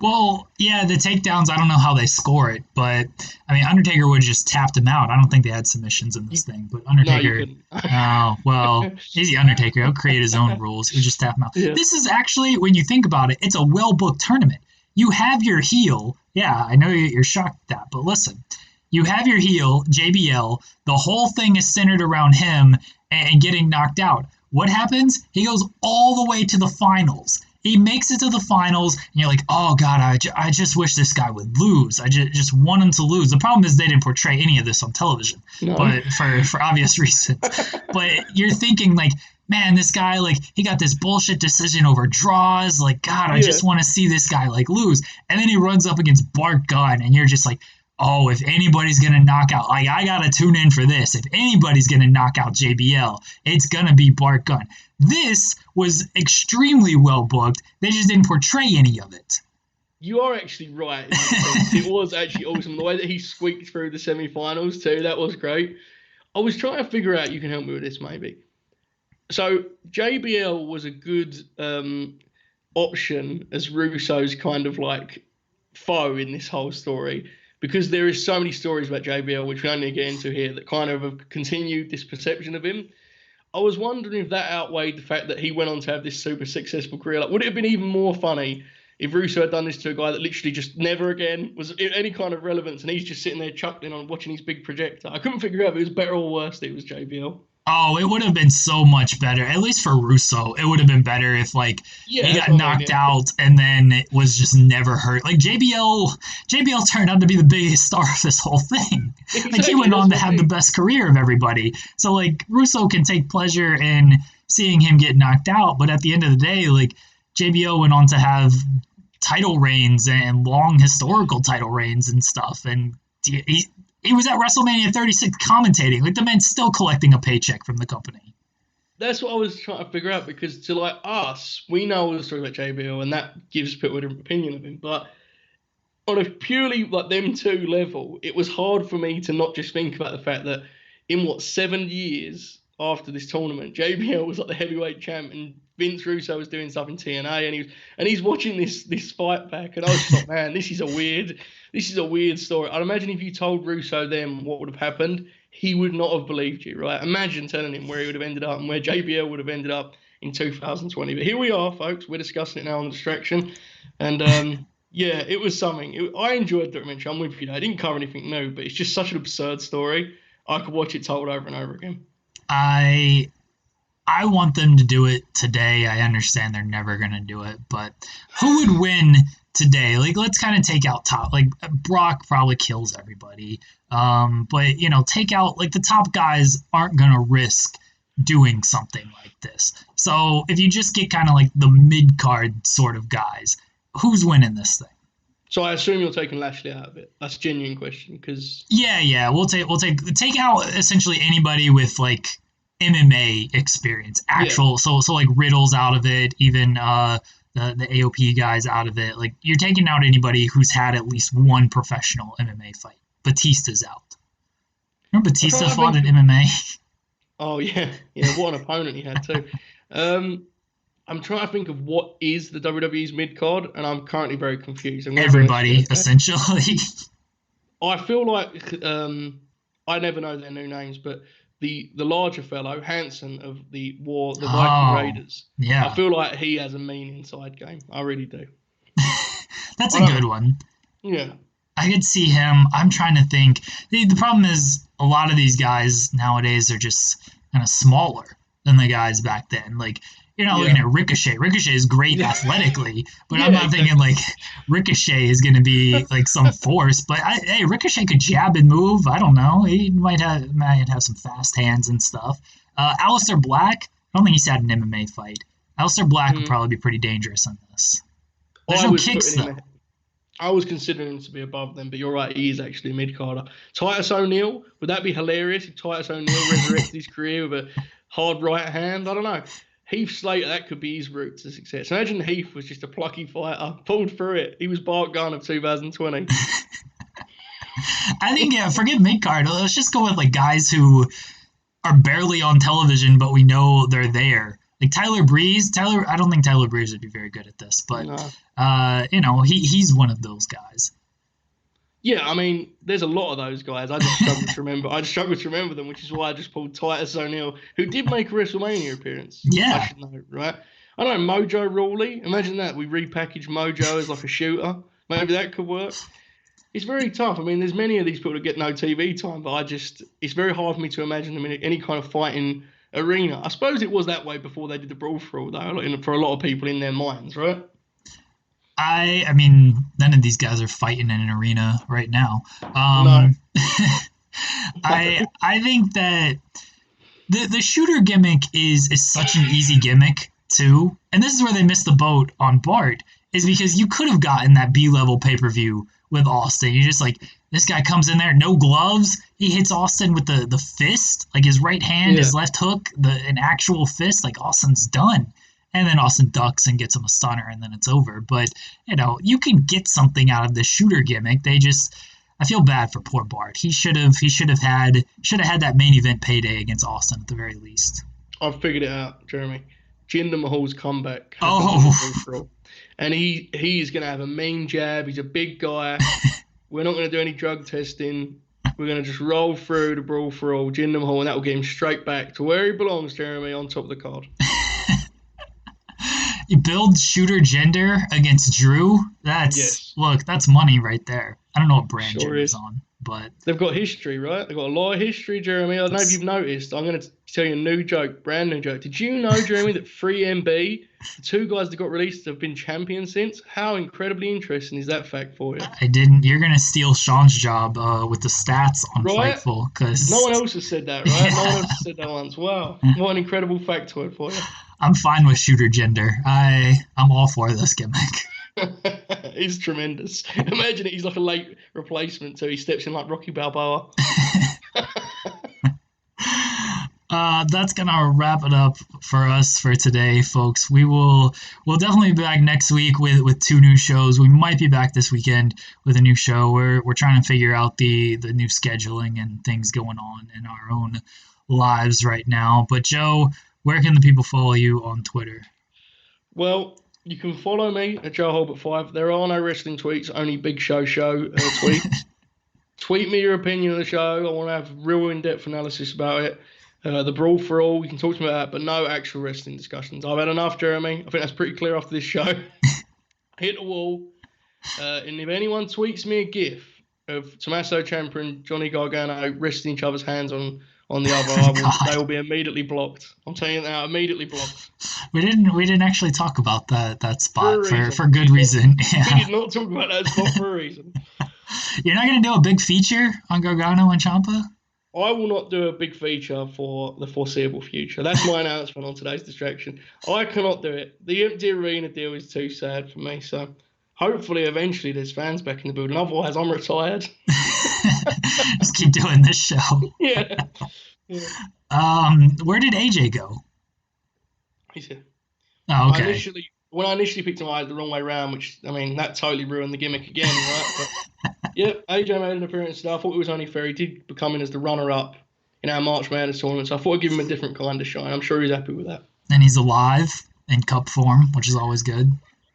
Well, yeah, the takedowns, I don't know how they score it, but I mean, Undertaker would have just tapped him out. I don't think they had submissions in this thing, but No, you Undertaker, couldn't. oh, well, he's the Undertaker. He'll create his own rules. He would just tap him out. Yeah. This is actually, when you think about it, it's a well booked tournament. You have your heel. Yeah, I know you're shocked at that, but listen, you have your heel, JBL. The whole thing is centered around him and getting knocked out. What happens? He goes all the way to the finals. He makes it to the finals, and you're like, oh, God, I just wish this guy would lose. I just want him to lose. The problem is they didn't portray any of this on television, No. but for obvious reasons. But you're thinking, like, man, this guy, like, he got this bullshit decision over draws. Like, God, I just want to see this guy, like, lose. And then he runs up against Bart Gunn, and you're just like, oh, if anybody's going to knock out, like, I got to tune in for this. If anybody's going to knock out JBL, it's going to be Bart Gunn. This was extremely well booked. They just didn't portray any of it. You are actually right. It was actually awesome. The way that he squeaked through the semi-finals too, that was great. I was trying to figure out, you can help me with this maybe. So JBL was a good option as Russo's kind of like foe in this whole story, because there is so many stories about JBL, which we only get into here, that kind of have continued this perception of him. I was wondering if that outweighed the fact that he went on to have this super successful career. Like, would it have been even more funny if Russo had done this to a guy that literally just never again was any kind of relevance, and he's just sitting there chuckling on watching his big projector? I couldn't figure out if it was better or worse that it was JBL. Oh, it would have been so much better. At least for Russo, it would have been better if, like, he got knocked out and then it was just never hurt. Like, JBL turned out to be the biggest star of this whole thing. Exactly, like, he went on to have the best career of everybody. So, like, Russo can take pleasure in seeing him get knocked out, but at the end of the day, like, JBL went on to have title reigns and long historical title reigns and stuff, and he was at WrestleMania 36 commentating. Like, the man's still collecting a paycheck from the company. That's what I was trying to figure out, because to, like, us, we know all the story about JBL, and that gives people a different opinion of him. But on a purely, like, them two level, it was hard for me to not just think about the fact that in, 7 years after this tournament, JBL was, like, the heavyweight champ, and Vince Russo was doing stuff in TNA, and he's watching this fight back, and I was just like, man, this is a weird story. I'd imagine if you told Russo then what would have happened, he would not have believed you, right? Imagine telling him where he would have ended up and where JBL would have ended up in 2020. But here we are, folks. We're discussing it now on The Distraction. And, yeah, it was something. I enjoyed documentary. I'm with you. I didn't cover anything new, but it's just such an absurd story. I could watch it told over and over again. I want them to do it today. I understand they're never going to do it, but who would win today? Like, let's kind of take out top. Like, Brock probably kills everybody. But, take out, like, the top guys aren't going to risk doing something like this. So if you just get kind of like the mid-card sort of guys, who's winning this thing? So I assume you're taking Lashley out of it. That's a genuine question, because... Yeah. We'll take out essentially anybody with, like, MMA experience, actual. Yeah. So like Riddle's out of it, even the AOP guys out of it. Like, you're taking out anybody who's had at least one professional MMA fight. Batista's out. Remember Batista fought in MMA? Oh yeah, what an opponent he had too. I'm trying to think of what is the WWE's mid card, and I'm currently very confused. Everybody, essentially. I feel like I never know their new names, but the larger fellow, Hansen of the Viking Raiders. Yeah. I feel like he has a mean inside game. I really do. That's a good one. Yeah. I could see him. I'm trying to think. The problem is a lot of these guys nowadays are just kind of smaller than the guys back then. Like, you're not looking at Ricochet. Ricochet is great athletically, but I'm not thinking like Ricochet is going to be like some force. But hey, Ricochet could jab and move. I don't know. He might have some fast hands and stuff. Aleister Black, I don't think he's had an MMA fight. Aleister Black would probably be pretty dangerous on this. There's no kicks though. I was considering him to be above them, but you're right, he is actually a mid-carder. Titus O'Neil, would that be hilarious if Titus O'Neil resurrected his career with a hard right hand? I don't know. Heath Slater, that could be his route to success. Imagine Heath was just a plucky fighter, pulled through it. He was Bart Gunn of 2020. I think, forget mid-card. Let's just go with like guys who are barely on television, but we know they're there. Like Tyler Breeze, I don't think Tyler Breeze would be very good at this, but No. he's one of those guys. Yeah, I mean, there's a lot of those guys. I just struggle to remember. I just struggle to remember them, which is why I just pulled Titus O'Neil, who did make a WrestleMania appearance. Yeah. I should know, right? I don't know, Mojo Rawley. Imagine that. We repackage Mojo as like a shooter. Maybe that could work. It's very tough. I mean, there's many of these people that get no TV time, but it's very hard for me to imagine them in any kind of fighting arena. I suppose it was that way before they did the Brawl for All, though, for a lot of people in their minds, right? I mean, none of these guys are fighting in an arena right now. No. I think that the shooter gimmick is such an easy gimmick too, and this is where they missed the boat on Bart, is because you could have gotten that B-level pay-per-view with Austin. You just like, this guy comes in there, no gloves, he hits Austin with the fist, like his right hand, his left hook, an actual fist, like Austin's done. And then Austin ducks and gets him a stunner, and then it's over. But, you can get something out of the shooter gimmick. I feel bad for poor Bart. He should have had that main event payday against Austin at the very least. I've figured it out, Jeremy. Jinder Mahal's comeback. Oh. And he's going to have a mean jab. He's a big guy. We're not going to do any drug testing. We're going to just roll through the Brawl for All, Jinder Mahal, and that will get him straight back to where he belongs, Jeremy, on top of the card. You build shooter gender against Drew. That's money right there. I don't know what brand Gender's on, but they've got history, right? They've got a lot of history, Jeremy. I don't know if you've noticed. I'm going to tell you a new joke, brand new joke. Did you know, Jeremy, that 3MB, the two guys that got released, have been champions since? How incredibly interesting is that fact for you? I didn't. You're going to steal Sean's job with the stats on Fightful, because no one else has said that, right? No one else has said that once. Wow, what an incredible factoid for you. I'm fine with shooter gender. I'm all for this gimmick. It's tremendous. Imagine it, he's like a late replacement, so he steps in like Rocky Balboa. That's gonna wrap it up for us for today, folks. We'll definitely be back next week with two new shows. We might be back this weekend with a new show. We're trying to figure out the new scheduling and things going on in our own lives right now. But Joe, where can the people follow you on Twitter? Well, you can follow me at Joe Hulbert 5. There are no wrestling tweets, only Big Show tweets. Tweet me your opinion of the show. I want to have real in-depth analysis about it. The Brawl for All, you can talk to me about that, but no actual wrestling discussions. I've had enough, Jeremy. I think that's pretty clear after this show. Hit the wall. And if anyone tweets me a GIF of Tommaso Ciampa and Johnny Gargano resting each other's hands on the other, they will be immediately blocked. I'm telling you now, immediately blocked. We didn't actually talk about that spot for good reason. Yeah. We did not talk about that spot for a reason. You're not going to do a big feature on Gargano and Champa? I will not do a big feature for the foreseeable future. That's my announcement on today's distraction. I cannot do it. The empty arena deal is too sad for me. So hopefully, eventually, there's fans back in the building. Otherwise, I'm retired. Just keep doing this show. Yeah. Where did AJ go? He's here. Oh, okay. When I initially picked him, I had the wrong way around, which, I mean, that totally ruined the gimmick again, right? But, yeah, AJ made an appearance today. I thought it was only fair. He did become in as the runner-up in our March Madness tournament, so I thought I'd give him a different kind of shine. I'm sure he's happy with that. And he's alive in cup form, which is always good.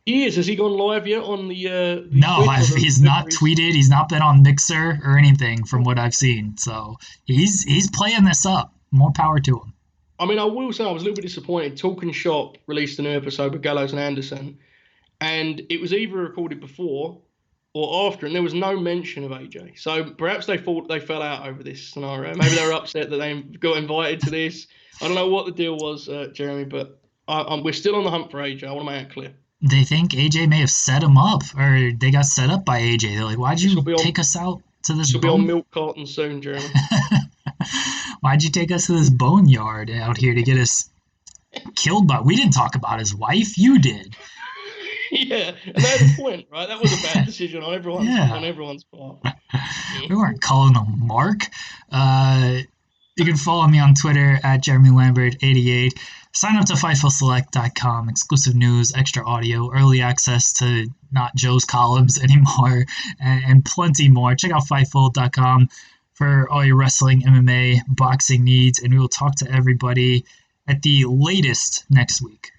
He is. Has he gone live yet on the No, he's not tweeted. He's not been on Mixer or anything from what I've seen. So he's playing this up. More power to him. I mean, I will say I was a little bit disappointed. Talking Shop released a new episode with Gallows and Anderson, and it was either recorded before or after, and there was no mention of AJ. So perhaps they thought they fell out over this scenario. Maybe they were upset that they got invited to this. I don't know what the deal was, Jeremy, but we're still on the hunt for AJ. I want to make that clear. They think AJ may have set him up, or they got set up by AJ. They're like, why'd you take us out to this She'll be on milk carton soon, Jeremy. Why'd you take us to this boneyard out here to get us killed by? We didn't talk about his wife. You did. Yeah, and that's the point, right? That was a bad decision on everyone's part. We weren't calling him Mark. You can follow me on Twitter at JeremyLambert88. Sign up to FightfulSelect.com. Exclusive news, extra audio, early access to not Joe's columns anymore, and plenty more. Check out Fightful.com for all your wrestling, MMA, boxing needs, and we will talk to everybody at the latest next week.